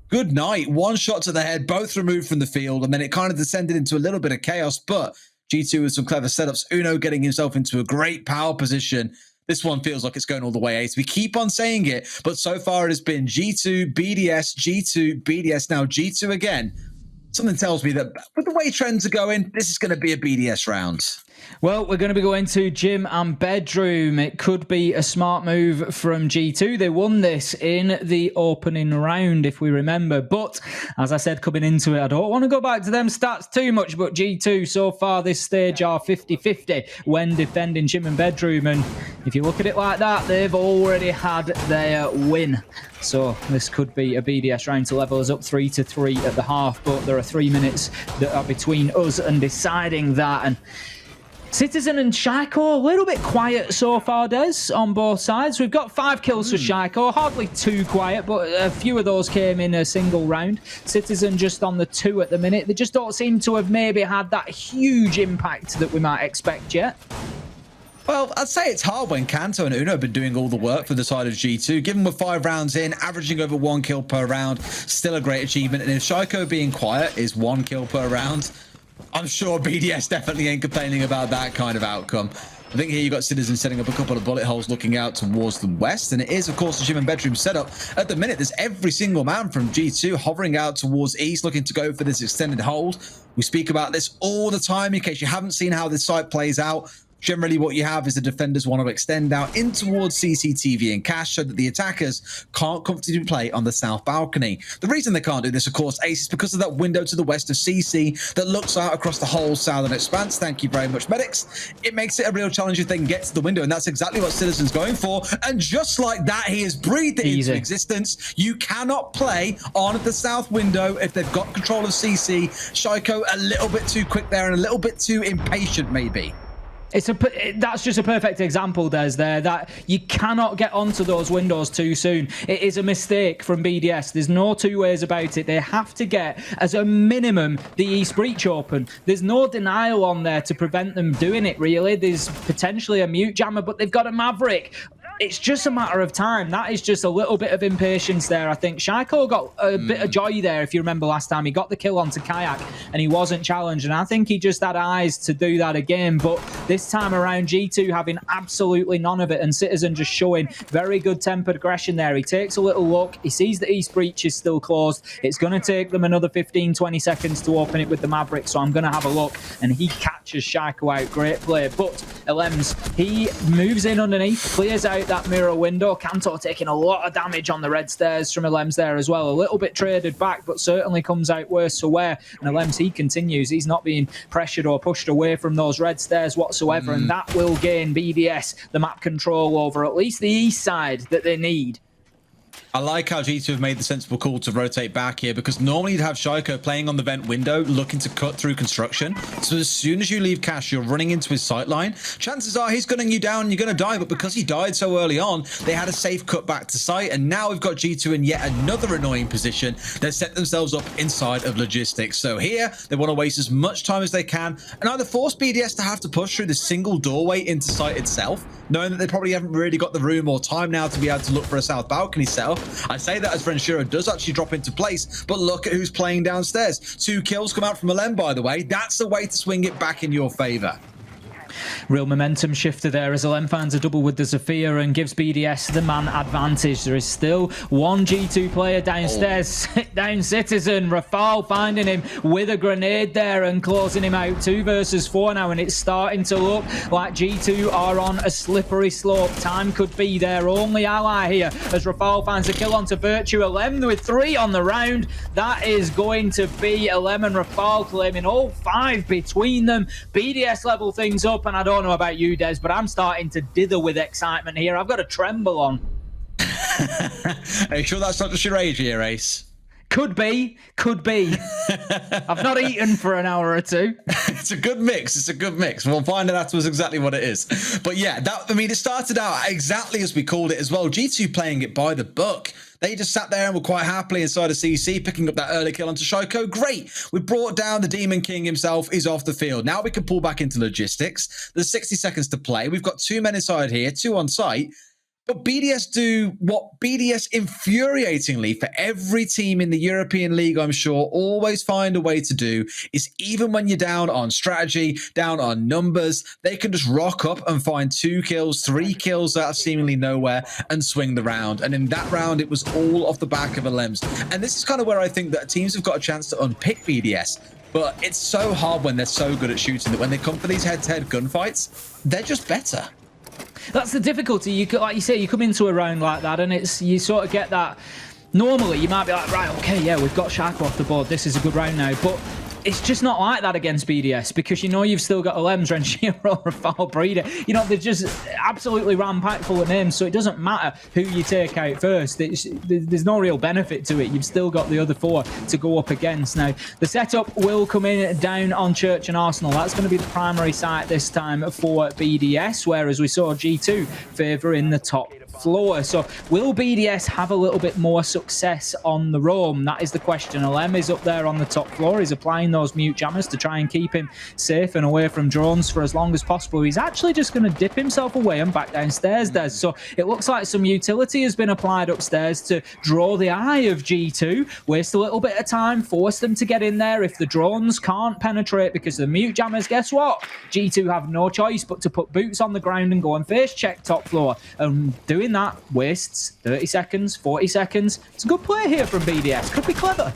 [SPEAKER 6] good night. One shot to the head, both removed from the field, and then it kind of descended into a little bit of chaos, but G2 with some clever setups. Uno getting himself into a great power position. This one feels like it's going all the way, Ace. We keep on saying it, but so far it has been G2, BDS, G2, BDS, now G2 again. Something tells me that with the way trends are going, this is going to be a BDS round.
[SPEAKER 1] Well, we're going to be going to gym and bedroom. It could be a smart move from G2. They won this in the opening round, if we remember. But as I said, coming into it, I don't want to go back to them stats too much, but G2 so far this stage are 50-50 when defending gym and bedroom. And if you look at it like that, they've already had their win. So this could be a BDS round to level us up 3-3 at the half, but there are 3 minutes that are between us and deciding that. And Citizen and Shaiko, a little bit quiet so far, Des, on both sides. We've got 5 kills for Shaiko, hardly too quiet, but a few of those came in a single round. Citizen just on the 2 at the minute. They just don't seem to have maybe had that huge impact that we might expect yet.
[SPEAKER 6] Well, I'd say it's hard when Kanto and Uno have been doing all the work for the side of G2. Given we're 5 rounds in, averaging over 1 kill per round, still a great achievement. And if Shaiko being quiet is 1 kill per round, I'm sure BDS definitely ain't complaining about that kind of outcome. I think here you've got Citizen setting up a couple of bullet holes looking out towards the west, and it is, of course, a gym and bedroom setup. At the minute, there's every single man from G2 hovering out towards east, looking to go for this extended hold. We speak about this all the time in case you haven't seen how this site plays out. Generally, what you have is the defenders want to extend out in towards CCTV and cash so that the attackers can't comfortably play on the south balcony. The reason they can't do this, of course, Ace, is because of that window to the west of CC that looks out across the whole southern expanse. Thank you very much, medics. It makes it a real challenge if they can get to the window, and that's exactly what Citizen's going for. And just like that, he has breathed it into existence. You cannot play on the south window if they've got control of CC. Shaiko a little bit too quick there and a little bit too impatient, maybe.
[SPEAKER 1] That's just a perfect example, Des, there, that you cannot get onto those windows too soon. It is a mistake from BDS. There's no two ways about it. They have to get, as a minimum, the East Breach open. There's no denial on there to prevent them doing it, really. There's potentially a mute jammer, but they've got a Maverick. it's just a matter of time. That is just a little bit of impatience there. I think Shaiko got a bit of joy there, if you remember last time. He got the kill onto Kayak and he wasn't challenged. And I think he just had eyes to do that again. But this time around, G2 having absolutely none of it. And Citizen just showing very good tempered aggression there. He takes a little look. He sees the East Breach is still closed. It's going to take them another 15, 20 seconds to open it with the Maverick. So I'm going to have a look. And he catches Shaiko out. Great play. But Elems, he moves in underneath, clears out that mirror window. Kanto taking a lot of damage on the red stairs from Elems there as well. A little bit traded back, but certainly comes out worse for wear. And Elems, he continues. He's not being pressured or pushed away from those red stairs whatsoever. And that will gain BDS the map control over at least the east side that they need.
[SPEAKER 6] I like how G2 have made the sensible call to rotate back here, because normally you'd have Shaiko playing on the vent window, looking to cut through construction. So as soon as you leave Cash, you're running into his sight line. Chances are he's gunning you down and you're going to die. But because he died so early on, they had a safe cut back to site. And now we've got G2 in yet another annoying position. They've set themselves up inside of logistics. So here, they want to waste as much time as they can and either force BDS to have to push through the single doorway into site itself, knowing that they probably haven't really got the room or time now to be able to look for a south balcony setup. I say that as Frenshiro does actually drop into place, but look at who's playing downstairs. 2 kills come out from Alem, by the way. That's the way to swing it back in your favor.
[SPEAKER 1] Real momentum shifter there as Alem finds a double with the Zofia and gives BDS the man advantage. There is still one G2 player downstairs. Sit down Citizen. Rafal finding him with a grenade there and closing him out. 2 versus 4 now, and it's starting to look like G2 are on a slippery slope. Time could be their only ally here as Rafal finds a kill onto Virtue. Alem with 3 on the round. That is going to be Alem and Rafal claiming all 5 between them. BDS level things up, and I don't know about you, Des, but I'm starting to dither with excitement here. I've got a tremble on.
[SPEAKER 6] Are you sure that's not just your age here, Ace?
[SPEAKER 1] Could be. I've not eaten for an hour or 2.
[SPEAKER 6] It's a good mix. It's a good mix. We'll find out afterwards exactly what it is. But yeah, it started out exactly as we called it as well. G2 playing it by the book. They just sat there and were quite happily inside of CC, picking up that early kill onto Shaiko. Great. We brought down the Demon King himself. He's off the field. Now we can pull back into logistics. There's 60 seconds to play. We've got 2 men inside here, 2 on site. But BDS do what BDS infuriatingly for every team in the European League, I'm sure, always find a way to do, is even when you're down on strategy, down on numbers, they can just rock up and find 2 kills, 3 kills out of seemingly nowhere and swing the round. And in that round, it was all off the back of Alems. And this is kind of where I think that teams have got a chance to unpick BDS. But it's so hard when they're so good at shooting that when they come for these head-to-head gunfights, they're just better.
[SPEAKER 1] That's the difficulty. You like you say, you come into a round like that, and you sort of get that. Normally, you might be like, right, okay, yeah, we've got Shaiko off the board. This is a good round now, but it's just not like that against BDS, because you know you've still got Alems, Renshiro, Rafal, Breeder. You know, they're just absolutely ram-packed full of names, so it doesn't matter who you take out first. There's no real benefit to it. You've still got the other 4 to go up against. Now, the setup will come in down on Church and Arsenal. That's going to be the primary site this time for BDS, whereas we saw G2 favouring the top floor. So will BDS have a little bit more success on the roam? That is the question. Alem is up there on the top floor. He's applying those mute jammers to try and keep him safe and away from drones for as long as possible. He's actually just going to dip himself away and back downstairs there. So it looks like some utility has been applied upstairs to draw the eye of G2, waste a little bit of time, force them to get in there. If the drones can't penetrate because of the mute jammers, guess what? G2 have no choice but to put boots on the ground and go and face check top floor. And doing that wastes 30 seconds, 40 seconds. It's a good play here from BDS. Could be clever.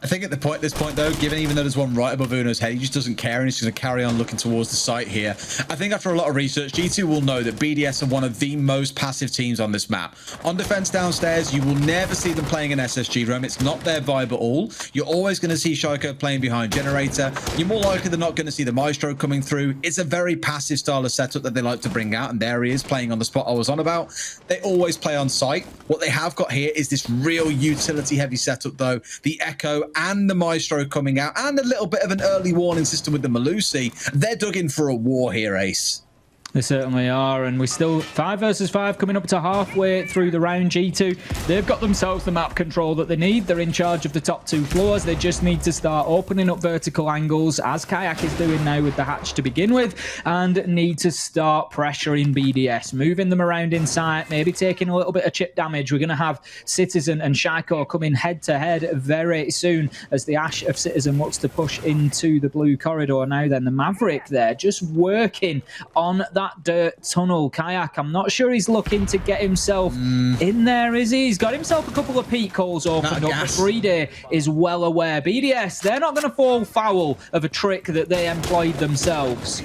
[SPEAKER 6] I think at this point, though, even though there's one right above Uno's head, he just doesn't care and he's going to carry on looking towards the site here. I think after a lot of research, G2 will know that BDS are one of the most passive teams on this map. On defense downstairs, you will never see them playing an SSG roam. It's not their vibe at all. You're always going to see Shaiko playing behind Generator. You're more likely than not going to see the Maestro coming through. It's a very passive style of setup that they like to bring out, and there he is playing on the spot I was on about. They always play on site. What they have got here is this real utility-heavy setup, though. The Echo and the Maestro coming out, and a little bit of an early warning system with the Malusi. They're dug in for a war here, Ace.
[SPEAKER 1] They certainly are, and we're still 5 versus 5 coming up to halfway through the round. G2, they've got themselves the map control that they need. They're in charge of the top 2 floors. They just need to start opening up vertical angles, as Kayak is doing now with the hatch to begin with, and need to start pressuring BDS, moving them around inside, maybe taking a little bit of chip damage. We're going to have Citizen and Shaiko coming head-to-head very soon as the Ash of Citizen looks to push into the blue corridor. Now then, the Maverick there just working on that dirt tunnel. Kayak, I'm not sure he's looking to get himself in there, is he? He's got himself a couple of peak holes opened up, but Playday is well aware. BDS, they're not going to fall foul of a trick that they employed themselves.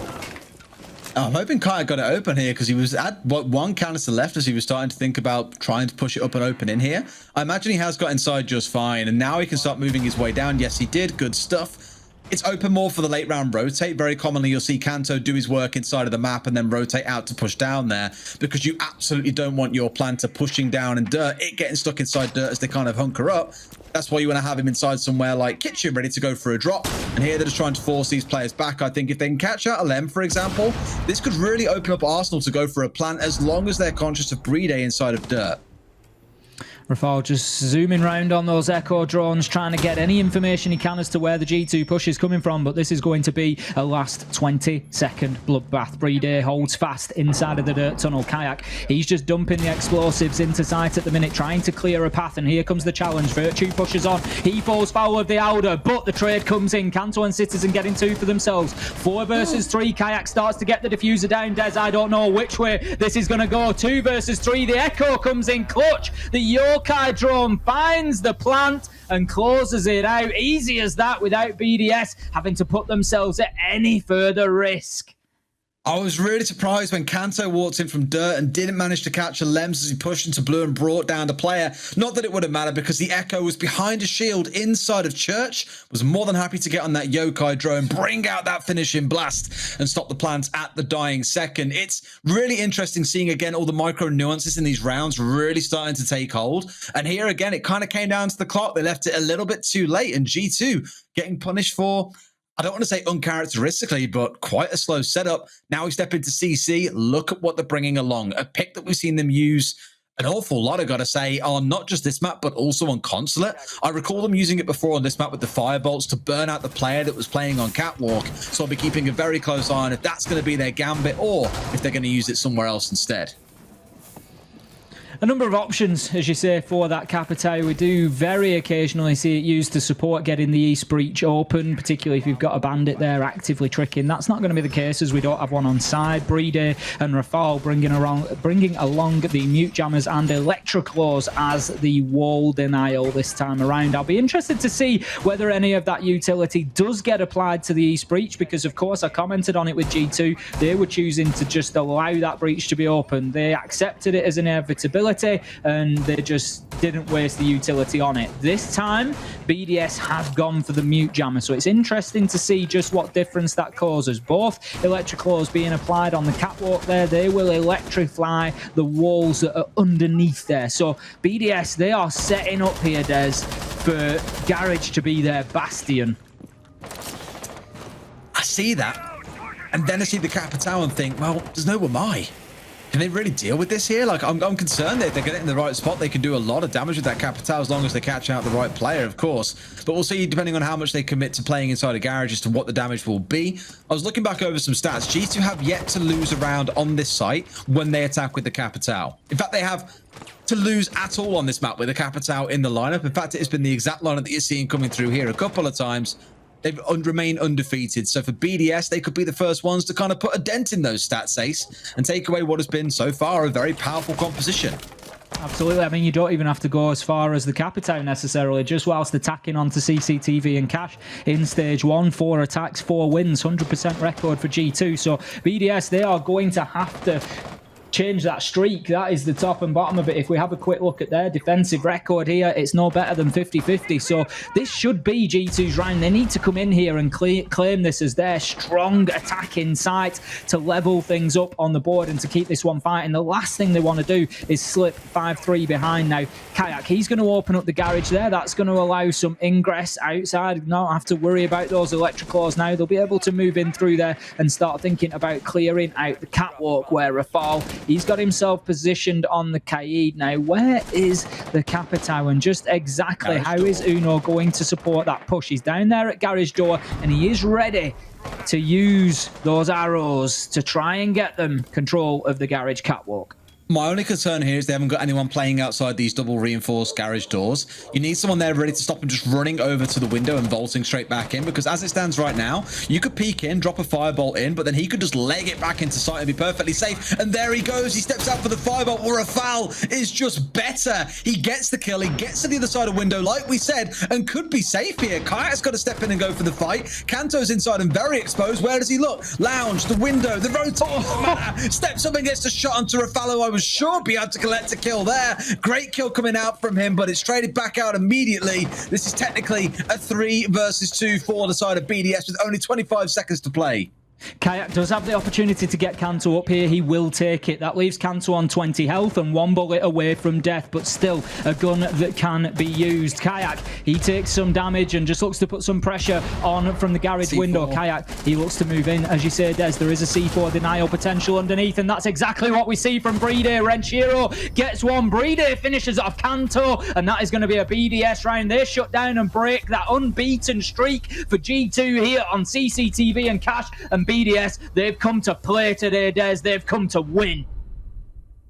[SPEAKER 6] I'm hoping Kayak got it open here because he was at one canister left as he was starting to think about trying to push it up and open in here. I imagine he has got inside just fine, and now he can start moving his way down. Yes, he did. Good stuff. It's open more for the late round rotate. Very commonly, you'll see Kanto do his work inside of the map and then rotate out to push down there because you absolutely don't want your planter pushing down in dirt, it getting stuck inside dirt as they kind of hunker up. That's why you want to have him inside somewhere like Kitchen, ready to go for a drop. And here they're just trying to force these players back. I think if they can catch out a Lem, for example, this could really open up Arsenal to go for a plant as long as they're conscious of Playday inside of dirt.
[SPEAKER 1] Rafal just zooming round on those echo drones, trying to get any information he can as to where the G2 push is coming from, but this is going to be a last 20-second bloodbath. Playday holds fast inside of the dirt tunnel. Kayak, he's just dumping the explosives into sight at the minute, trying to clear a path, and here comes the challenge. Virtue pushes on, he falls foul of the Outer, but the trade comes in. Kanto and Citizen getting 2 for themselves. 4 versus 3, Kayak starts to get the diffuser down. Des, I don't know which way this is going to go. 2 versus 3, the echo comes in clutch. The Yokai drone finds the plant and closes it out. Easy as that without BDS having to put themselves at any further risk.
[SPEAKER 6] I was really surprised when Kanto walked in from dirt and didn't manage to catch a Lems as he pushed into blue and brought down the player. Not that it would have mattered because the Echo was behind a shield inside of Church. Was more than happy to get on that Yokai drone, bring out that finishing blast and stop the plant at the dying second. It's really interesting seeing again all the micro nuances in these rounds really starting to take hold. And here again, it kind of came down to the clock. They left it a little bit too late, and G2 getting punished for, I don't want to say uncharacteristically, but quite a slow setup. Now we step into CC. Look at what they're bringing along. A pick that we've seen them use an awful lot, I got to say, on not just this map, but also on Consulate. I recall them using it before on this map with the Firebolts to burn out the player that was playing on Catwalk. So I'll be keeping a very close eye on if that's going to be their gambit or if they're going to use it somewhere else instead.
[SPEAKER 1] A number of options, as you say, for that Capitao. We do very occasionally see it used to support getting the East Breach open, particularly if you've got a bandit there actively tricking. That's not going to be the case as we don't have one on side. Playday and Rafal bringing along the Mute Jammers and Electroclaws as the wall denial this time around. I'll be interested to see whether any of that utility does get applied to the East Breach, because of course I commented on it with G2. They were choosing to just allow that breach to be open. They accepted it as an inevitability, and they just didn't waste the utility on it. This time, BDS have gone for the Mute Jammer, so it's interesting to see just what difference that causes. Both Electroclaws being applied on the catwalk there, they will electrify the walls that are underneath there. So BDS, they are setting up here, Des, for Garage to be their bastion.
[SPEAKER 6] I see that, and then I see the Capitao and think, well, there's no Wamai. Can they really deal with this here? Like, I'm concerned that if they get it in the right spot, they can do a lot of damage with that Capitao as long as they catch out the right player, of course. But we'll see, depending on how much they commit to playing inside a garage, as to what the damage will be. I was looking back over some stats. G2 have yet to lose a round on this site when they attack with the Capitao. In fact, they have to lose at all on this map with the Capitao in the lineup. In fact, it has been the exact lineup that you're seeing coming through here a couple of times. They've remained undefeated. So for BDS, they could be the first ones to kind of put a dent in those stats, Ace, and take away what has been so far a very powerful composition.
[SPEAKER 1] Absolutely. I mean, you don't even have to go as far as the Capitao necessarily. Just whilst attacking onto CCTV and Cash in stage 1, 4 attacks, 4 wins, 100% record for G2. So BDS, they are going to have to change that streak. That is the top and bottom of it. If we have a quick look at their defensive record here, it's no better than 50-50. So this should be G2's round. They need to come in here and claim this as their strong attack in sight to level things up on the board and to keep this one fighting. The last thing they want to do is slip 5-3 behind now. Kayak, he's going to open up the garage there. That's going to allow some ingress outside. Not have to worry about those electroclaws now. They'll be able to move in through there and start thinking about clearing out the catwalk where Rafal, he's got himself positioned on the Kaid. Now, where is the Capitao? And just exactly how is Uno going to support that push? He's down there at garage door and he is ready to use those arrows to try and get them control of the garage catwalk.
[SPEAKER 6] My only concern here is they haven't got anyone playing outside these double reinforced garage doors. You need someone there ready to stop him just running over to the window and vaulting straight back in, because as it stands right now, you could peek in, drop a firebolt in, but then he could just leg it back into sight and be perfectly safe. And there he goes. He steps out for the firebolt. Or a foul is just better. He gets the kill. He gets to the other side of window, like we said, and could be safe here. Kayak's got to step in and go for the fight. Kanto's inside and very exposed. Where does he look? Lounge, the window, the rotate. Steps up and gets a shot onto Rafalo. I was sure be able to collect a kill there. Great kill coming out from him, but it's traded back out immediately. This is technically a 3 versus 2 for the side of BDS with only 25 seconds to play.
[SPEAKER 1] Kayak does have the opportunity to get Kanto up here. He will take it. That leaves Kanto on 20 health and 1 bullet away from death, but still a gun that can be used. Kayak, he takes some damage and just looks to put some pressure on from the garage
[SPEAKER 6] C4
[SPEAKER 1] window. Kayak, he looks to move in. As you say, Des, there is a C4 denial potential underneath, and that's exactly what we see from Playday. Renshiro gets one. Playday finishes off Kanto, and that is going to be a BDS round. They shut down and break that unbeaten streak for G2 here on CCTV and Cash and BDS. They've come to play today, Des. They've come to win.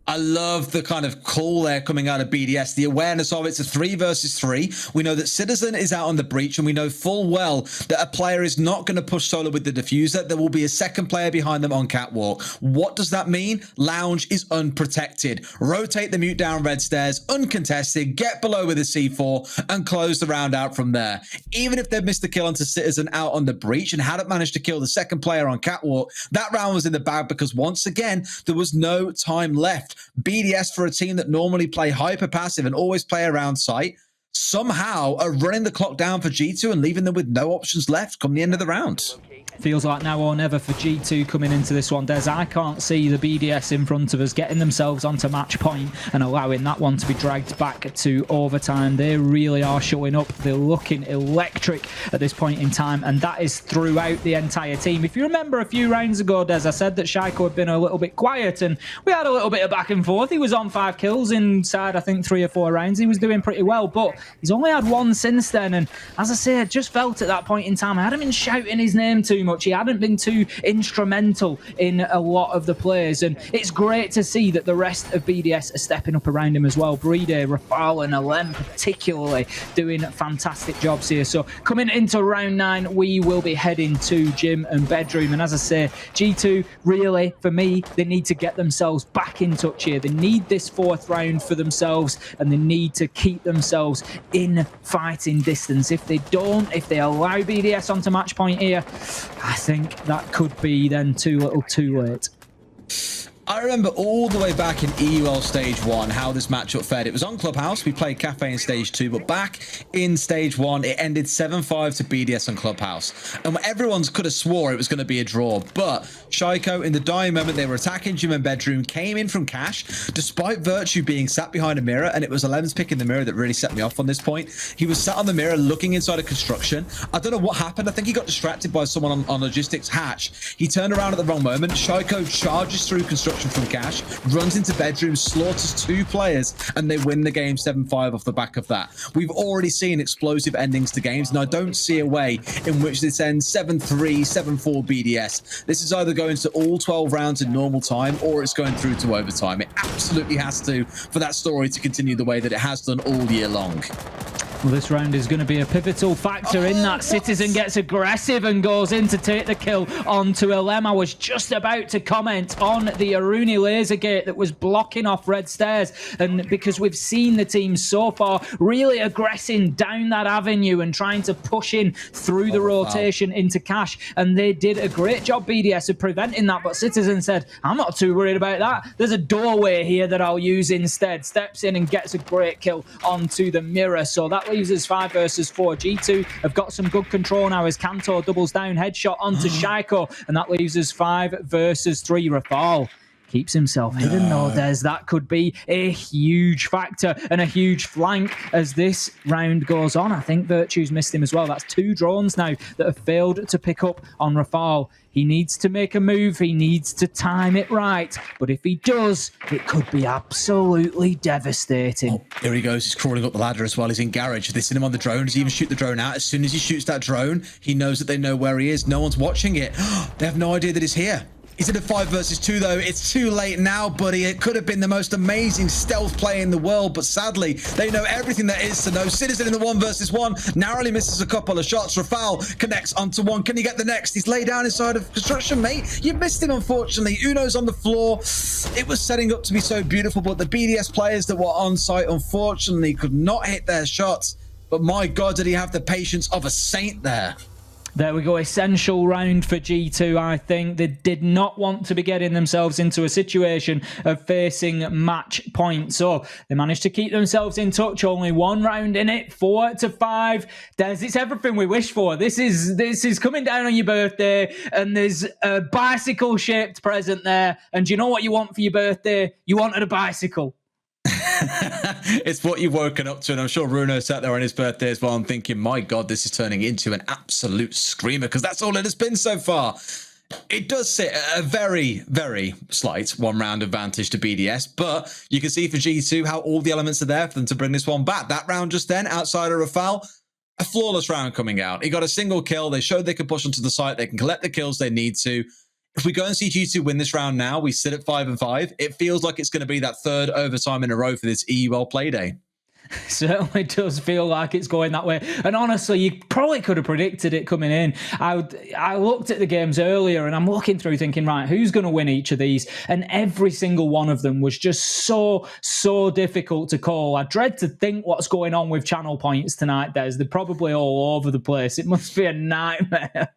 [SPEAKER 6] I love the kind of call there coming out of BDS, the awareness of it's a 3 versus 3. We know that Citizen is out on the breach, and we know full well that a player is not going to push solo with the diffuser. There will be a second player behind them on catwalk. What does that mean? Lounge is unprotected. Rotate the mute down red stairs, uncontested, get below with a C4, and close the round out from there. Even if they've missed the kill onto Citizen out on the breach and hadn't managed to kill the second player on catwalk, that round was in the bag because once again, there was no time left. BDS, for a team that normally play hyper passive and always play around sight, somehow are running the clock down for G2 and leaving them with no options left come the end of the round.
[SPEAKER 1] Feels like now or never for G2 coming into this one, Des. I can't see the BDS in front of us getting themselves onto match point and allowing that one to be dragged back to overtime. They really are showing up. They're looking electric at this point in time, and that is throughout the entire team. If you remember a few rounds ago, Des, I said that Shaiko had been a little bit quiet, and we had a little bit of back and forth. He was on 5 kills inside, I think, 3 or 4 rounds. He was doing pretty well, but he's only had 1 since then, and as I say, I just felt at that point in time, I hadn't been shouting his name too much. He hadn't been too instrumental in a lot of the plays, and it's great to see that the rest of BDS are stepping up around him as well. Playday, Rafal and Alem particularly doing fantastic jobs here. So coming into round 9, we will be heading to gym and bedroom, and as I say, G2 really, for me, they need to get themselves back in touch here. They need this 4th round for themselves, and they need to keep themselves in fighting distance. If they don't, if they allow BDS onto match point here, I think that could be then too little too late.
[SPEAKER 6] I remember all the way back in EUL Stage 1 how this matchup fared. It was on Clubhouse. We played Cafe in Stage 2, but back in Stage 1, it ended 7-5 to BDS on Clubhouse. And everyone's could have swore it was going to be a draw. But Shaiko, in the dying moment, they were attacking gym and bedroom, came in from Cash, despite Virtue being sat behind a mirror, and it was Alem's pick in the mirror that really set me off on this point. He was sat on the mirror looking inside a construction. I don't know what happened. I think he got distracted by someone on logistics hatch. He turned around at the wrong moment. Shaiko charges through construction from Cash, runs into bedroom, slaughters 2 players, and they win the game 7-5 off the back of that. We've already seen explosive endings to games, and I don't see a way in which this ends 7-3, 7-4 BDS. This is either going to all 12 rounds in normal time, or it's going through to overtime. It absolutely has to for that story to continue the way that it has done all year long.
[SPEAKER 1] Well, this round is going to be a pivotal factor in that. Citizen gets aggressive and goes in to take the kill onto Elem. I was just about to comment on the Aruni laser gate that was blocking off Red Stairs, and because we've seen the team so far really aggressing down that avenue and trying to push in through the rotation into Cash, and they did a great job, BDS, of preventing that, but Citizen said, I'm not too worried about that. There's a doorway here that I'll use instead. Steps in and gets a great kill onto the mirror. So that leaves us 5 versus 4. G2 have got some good control now as Kanto doubles down, headshot onto Shaiko, and that leaves us 5 versus 3. Rafal keeps himself hidden though, Des. That could be a huge factor and a huge flank as this round goes on. I think Virtue's missed him as well. That's 2 drones now that have failed to pick up on Rafal. He needs to make a move. He needs to time it right. But if he does, it could be absolutely devastating.
[SPEAKER 6] Oh, here he goes. He's crawling up the ladder as well. He's in garage. They've seen him on the drone. Does he even shoot the drone out? As soon as he shoots that drone, he knows that they know where he is. No one's watching it. They have no idea that he's here. He's in a 5 versus 2 though. It's too late now, buddy. It could have been the most amazing stealth play in the world, but sadly, they know everything there is to know. Citizen in the 1 versus 1, narrowly misses a couple of shots. Rafal connects onto one. Can he get the next? He's laid down inside of construction, mate. You missed him, unfortunately. Uno's on the floor. It was setting up to be so beautiful, but the BDS players that were on site, unfortunately, could not hit their shots. But my God, did he have the patience of a saint there?
[SPEAKER 1] There we go. Essential round for G2, I think. They did not want to be getting themselves into a situation of facing match point. So they managed to keep themselves in touch. Only 1 round in it. 4-5. Des, it's everything we wish for. This is coming down on your birthday, and there's a bicycle-shaped present there. And do you know what you want for your birthday? You wanted a bicycle.
[SPEAKER 6] It's what you've woken up to, and I'm sure Bruno sat there on his birthday as well and thinking, my God, this is turning into an absolute screamer, because that's all it has been so far. It does sit at a very, very slight 1 round advantage to BDS, but you can see for G2 how all the elements are there for them to bring this one back. That round just then, outside of Rafal, a flawless round coming out. He got a single kill. They showed they can push onto the site. They can collect the kills they need to. If we go and see G2 win this round now, we sit at 5-5. It feels like it's going to be that 3rd overtime in a row for this EUL Playday.
[SPEAKER 1] Certainly does feel like it's going that way. And honestly, you probably could have predicted it coming in. I looked at the games earlier and I'm looking through thinking, right, who's going to win each of these? And every single one of them was just so difficult to call. I dread to think what's going on with channel points tonight, Des. They're probably all over the place. It must be a nightmare.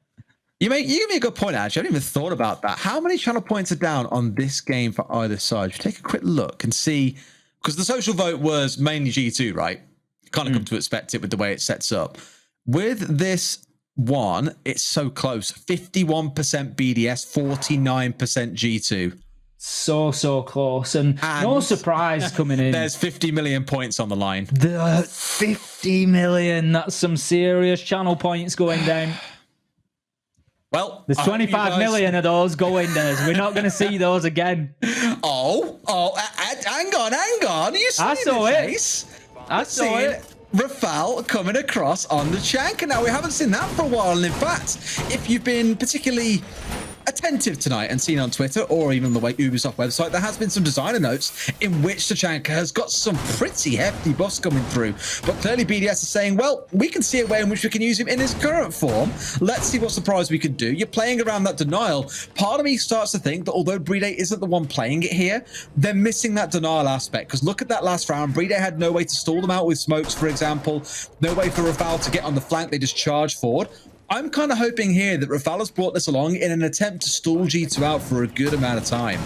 [SPEAKER 6] You give me a good point, actually. I haven't even thought about that. How many channel points are down on this game for either side? If you take a quick look and see, because the social vote was mainly G2, right? You kind of come to expect it with the way it sets up. With this one, it's so close. 51% BDS, 49% G2.
[SPEAKER 1] So close. And no surprise coming in.
[SPEAKER 6] There's 50 million points on the line.
[SPEAKER 1] The 50 million. That's some serious channel points going down.
[SPEAKER 6] Well,
[SPEAKER 1] there's 25 million of those going there. We're not going to see those again.
[SPEAKER 6] Hang on. You see
[SPEAKER 1] I saw it.
[SPEAKER 6] Chase?
[SPEAKER 1] I saw it.
[SPEAKER 6] Rafal coming across on the Chanka. Now, we haven't seen that for a while. And in fact, if you've been particularly attentive tonight and seen on Twitter or even the Ubisoft website, there has been some designer notes in which Tachanka has got some pretty hefty buffs coming through. But clearly BDS is saying, well, we can see a way in which we can use him in his current form. Let's see what surprise we can do. You're playing around that denial. Part of me starts to think that although Playday isn't the one playing it here, they're missing that denial aspect. Because look at that last round. Playday had no way to stall them out with smokes, for example. No way for Rafal to get on the flank. They just charge forward. I'm kind of hoping here that Rafal has brought this along in an attempt to stall G2 out for a good amount of time.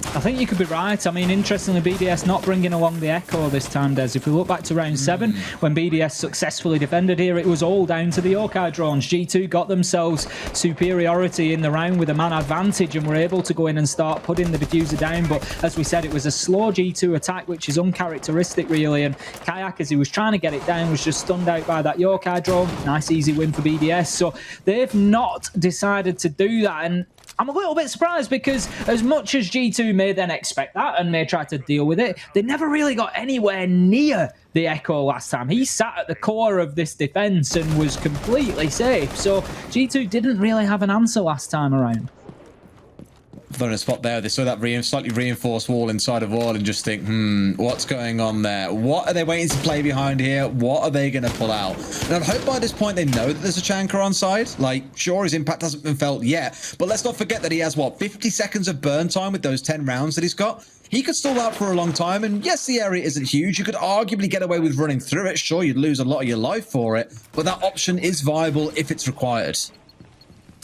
[SPEAKER 1] I think you could be right. I mean, interestingly, BDS not bringing along the Echo this time, Des. If we look back to round 7, when BDS successfully defended here, it was all down to the Yokai drones. G2 got themselves superiority in the round with a man advantage and were able to go in and start putting the diffuser down. But as we said, it was a slow G2 attack, which is uncharacteristic, really. And Kayak, as he was trying to get it down, was just stunned out by that Yokai drone. Nice, easy win for BDS. So they've not decided to do that. And I'm a little bit surprised because as much as G2 may then expect that and may try to deal with it, they never really got anywhere near the Echo last time. He sat at the core of this defense and was completely safe. So G2 didn't really have an answer last time around.
[SPEAKER 6] they're in a spot there. They saw that slightly reinforced wall inside of wall and just think, what's going on there? What are they waiting to play behind here? What are they going to pull out? And I hope by this point they know that there's a Chanker on side. Like, sure, his impact hasn't been felt yet, but let's not forget that he has, 50 seconds of burn time with those 10 rounds that he's got. He could stall out for a long time, and yes, the area isn't huge. You could arguably get away with running through it. Sure, you'd lose a lot of your life for it, but that option is viable if it's required.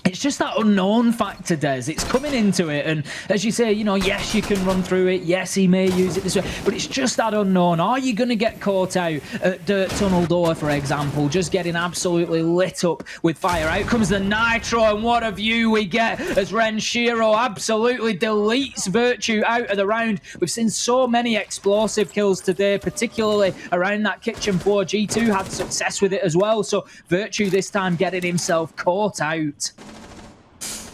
[SPEAKER 1] It's just that unknown factor, Des. It's coming into it, and as you say, yes, you can run through it. Yes, he may use it this way, but it's just that unknown. Are you going to get caught out at Dirt Tunnel Door, for example, just getting absolutely lit up with fire? Out comes the Nitro, and what a view we get as Renshiro absolutely deletes Virtue out of the round. We've seen so many explosive kills today, particularly around that kitchen floor. G2 had success with it as well, so Virtue this time getting himself caught out.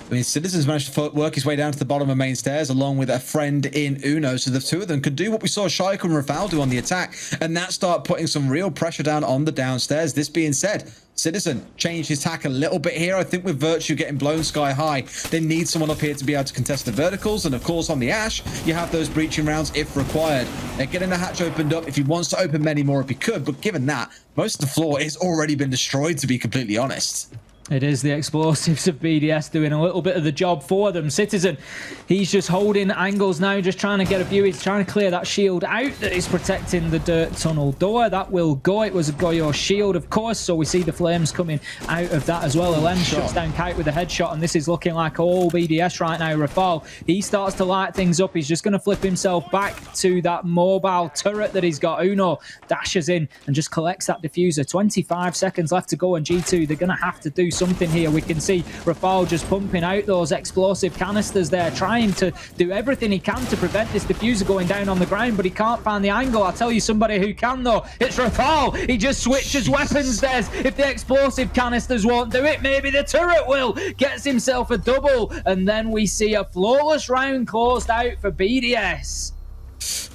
[SPEAKER 6] I mean, Citizens managed to work his way down to the bottom of main stairs along with a friend in Uno, so the two of them could do what we saw Shaika and Rafal do on the attack, and that start putting some real pressure down on the downstairs. This being said, Citizen changed his tack a little bit here. I think with Virtue getting blown sky high, they need someone up here to be able to contest the verticals, and of course on the Ash, you have those breaching rounds if required. They're getting the hatch opened up if he wants to open many more if he could, but given that, most of the floor has already been destroyed, to be completely honest.
[SPEAKER 1] It is the explosives of BDS doing a little bit of the job for them. Citizen, he's just holding angles now, just trying to get a view. He's trying to clear that shield out that is protecting the Dirt Tunnel Door. That will go. It was a Goyo shield, of course, so we see the flames coming out of that as well. Alem shuts down Kite with a headshot, and this is looking like all BDS right now. Rafal, he starts to light things up. He's just going to flip himself back to that mobile turret that he's got. Uno dashes in and just collects that diffuser. 25 seconds left to go, and G2, they're going to have to do something here. We can see Rafal just pumping out those explosive canisters there, trying to do everything he can to prevent this diffuser going down on the ground, but he can't find the angle. I'll tell you somebody who can though. It's Rafal. He just switches weapons there. If the explosive canisters won't do it, maybe the turret will. Gets himself a double, and then we see a flawless round closed out for BDS.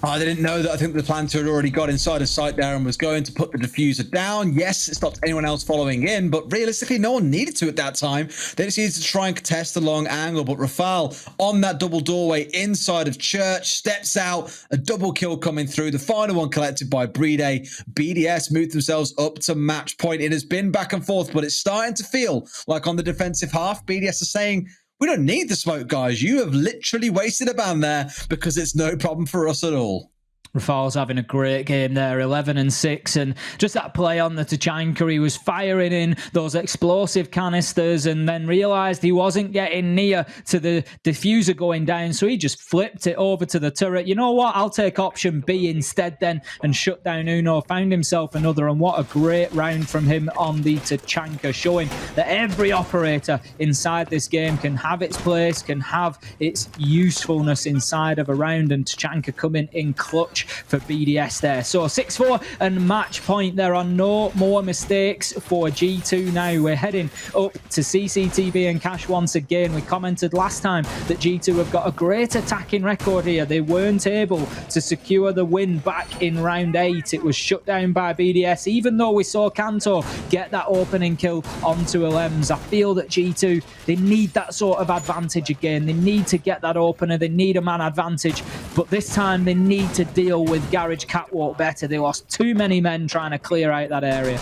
[SPEAKER 6] I didn't know that. I think the Planter had already got inside of sight there and was going to put the diffuser down. Yes, it stopped anyone else following in, but realistically, no one needed to at that time. They just needed to try and contest the long angle, but Rafal on that double doorway inside of Church steps out, a double kill coming through. The final one collected by Playday. BDS moved themselves up to match point. It has been back and forth, but it's starting to feel like on the defensive half, BDS is saying, we don't need the smoke, guys. You have literally wasted a ban there because it's no problem for us at all.
[SPEAKER 1] Rafal's having a great game there, 11-6, and just that play on the Tachanka, he was firing in those explosive canisters and then realised he wasn't getting near to the diffuser going down, so he just flipped it over to the turret. You know what? I'll take option B instead then and shut down Uno. Found himself another, and what a great round from him on the Tachanka, showing that every operator inside this game can have its place, can have its usefulness inside of a round, and Tachanka coming in clutch for BDS there. So 6-4 and match point. There are no more mistakes for G2 now. We're heading up to CCTV and Cash once again. We commented last time that G2 have got a great attacking record here. They weren't able to secure the win back in round 8. It was shut down by BDS, even though we saw Kanto get that opening kill onto Alems. I feel that G2, they need that sort of advantage again. They need to get that opener. They need a man advantage, but this time they need to deal with Garage Catwalk better. They lost too many men trying to clear out that area.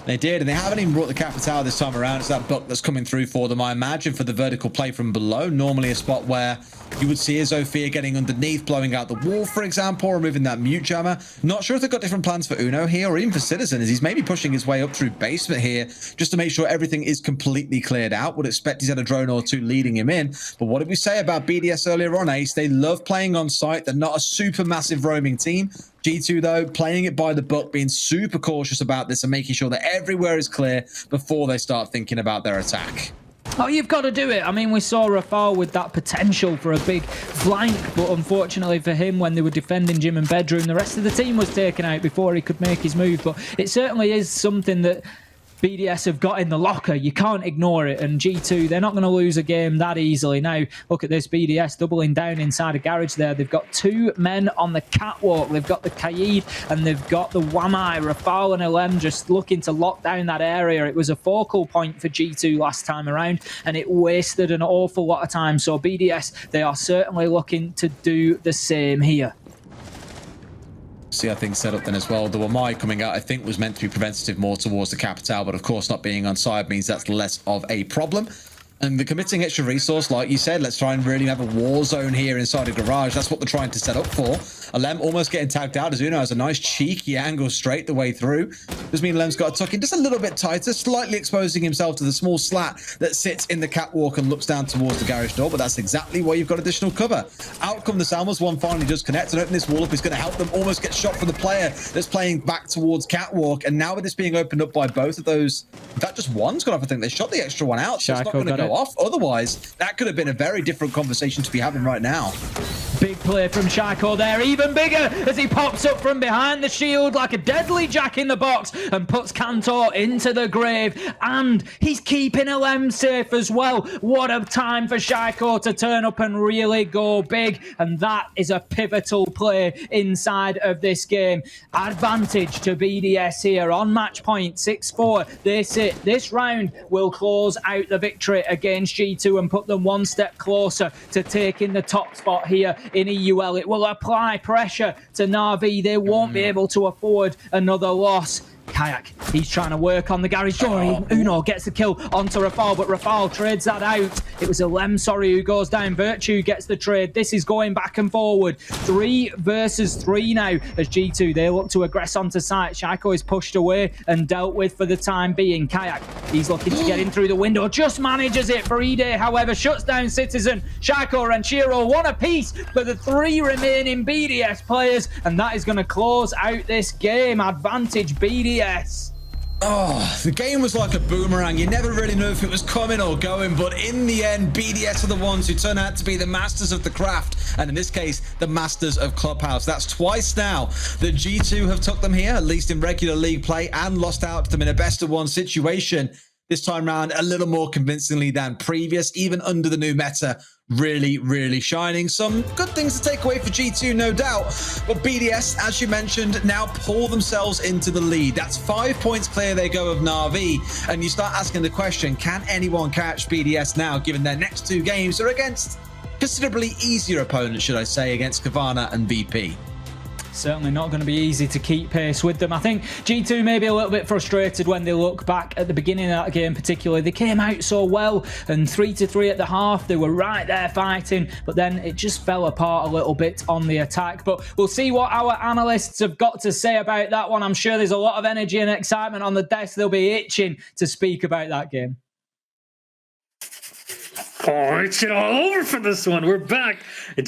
[SPEAKER 6] They did, and they haven't even brought the Capital this time around. It's that buck that's coming through for them, I imagine, for the vertical play from below. Normally a spot where you would see a Zofia getting underneath, blowing out the wall, for example, removing that mute jammer. Not sure if they've got different plans for Uno here, or even for Citizen, as he's maybe pushing his way up through basement here, just to make sure everything is completely cleared out. Would expect he's had a drone or two leading him in. But what did we say about BDS earlier on, Ace? They love playing on site. They're not a super massive roaming team. G2, though, playing it by the book, being super cautious about this and making sure that everywhere is clear before they start thinking about their attack.
[SPEAKER 1] Oh, you've got to do it. I mean, we saw Rafal with that potential for a big flank, but unfortunately for him, when they were defending Gym and Bedroom, the rest of the team was taken out before he could make his move. But it certainly is something that BDS have got in the locker. You can't ignore it. And G2, they're not going to lose a game that easily. Now, look at this. BDS doubling down inside a garage there. They've got 2 men on the catwalk. They've got the Kaid and they've got the Wamai. Rafal and Elem just looking to lock down that area. It was a focal point for G2 last time around and it wasted an awful lot of time. So BDS, they are certainly looking to do the same here.
[SPEAKER 6] See how things set up then as well. The Wamai coming out, I think, was meant to be preventative more towards the Capitale, but of course not being on side means that's less of a problem. And the committing extra resource, like you said, let's try and really have a war zone here inside a garage. That's what they're trying to set up for. Alem almost getting tagged out as Uno has a nice cheeky angle straight the way through. Does mean Alem's got to tuck in just a little bit tighter, slightly exposing himself to the small slat that sits in the catwalk and looks down towards the garage door, but that's exactly why you've got additional cover. Out come the Salmos, one finally does connect and open this wall up is going to help them almost get shot from the player that's playing back towards catwalk. And now with this being opened up by both of those, in fact, just one's gone off. I think they shot the extra one out, so it's not going to go off. Otherwise, that could have been a very different conversation to be having right now.
[SPEAKER 1] Big play from Shaiko there, even bigger as he pops up from behind the shield like a deadly jack in the box and puts Kantor into the grave. And he's keeping LM safe as well. What a time for Shaiko to turn up and really go big. And that is a pivotal play inside of this game. Advantage to BDS here on match point, 6-4. They sit. This round will close out the victory against G2 and put them one step closer to taking the top spot here in EUL. It will apply pressure to Na'Vi. They won't be able to afford another loss. Kayak, he's trying to work on the garage door. Uno gets the kill onto Rafal, but Rafal trades that out. It was Alem, who goes down. Virtue gets the trade. This is going back and forward. 3 versus 3 now as G2, they look to aggress onto site. Shaiko is pushed away and dealt with for the time being. Kayak, he's looking to get in through the window. Just manages it. Playday, however, shuts down Citizen. Shaiko and Shiro, one apiece for the 3 remaining BDS players. And that is going to close out this game. Advantage BDS.
[SPEAKER 6] Oh, the game was like a boomerang. You never really knew if it was coming or going, but in the end, BDS are the ones who turn out to be the masters of the craft, and in this case, the masters of Clubhouse. That's twice now that G2 have took them here, at least in regular league play, and lost out to them in a best-of-1 situation. This time round, a little more convincingly than previous, even under the new meta. Really, really shining. Some good things to take away for G2, no doubt. But BDS, as you mentioned, now pull themselves into the lead. That's 5 points clear they go of Na'Vi. And you start asking the question, can anyone catch BDS now, given their next 2 games are against considerably easier opponents, should I say, against Kavana and VP?
[SPEAKER 1] Certainly not going to be easy to keep pace with them. I think G2 may be a little bit frustrated when they look back at the beginning of that game particularly. They came out so well and 3-3 at the half. They were right there fighting, but then it just fell apart a little bit on the attack. But we'll see what our analysts have got to say about that one. I'm sure there's a lot of energy and excitement on the desk. They'll be itching to speak about that game.
[SPEAKER 3] Oh, it's all over for this one. We're back.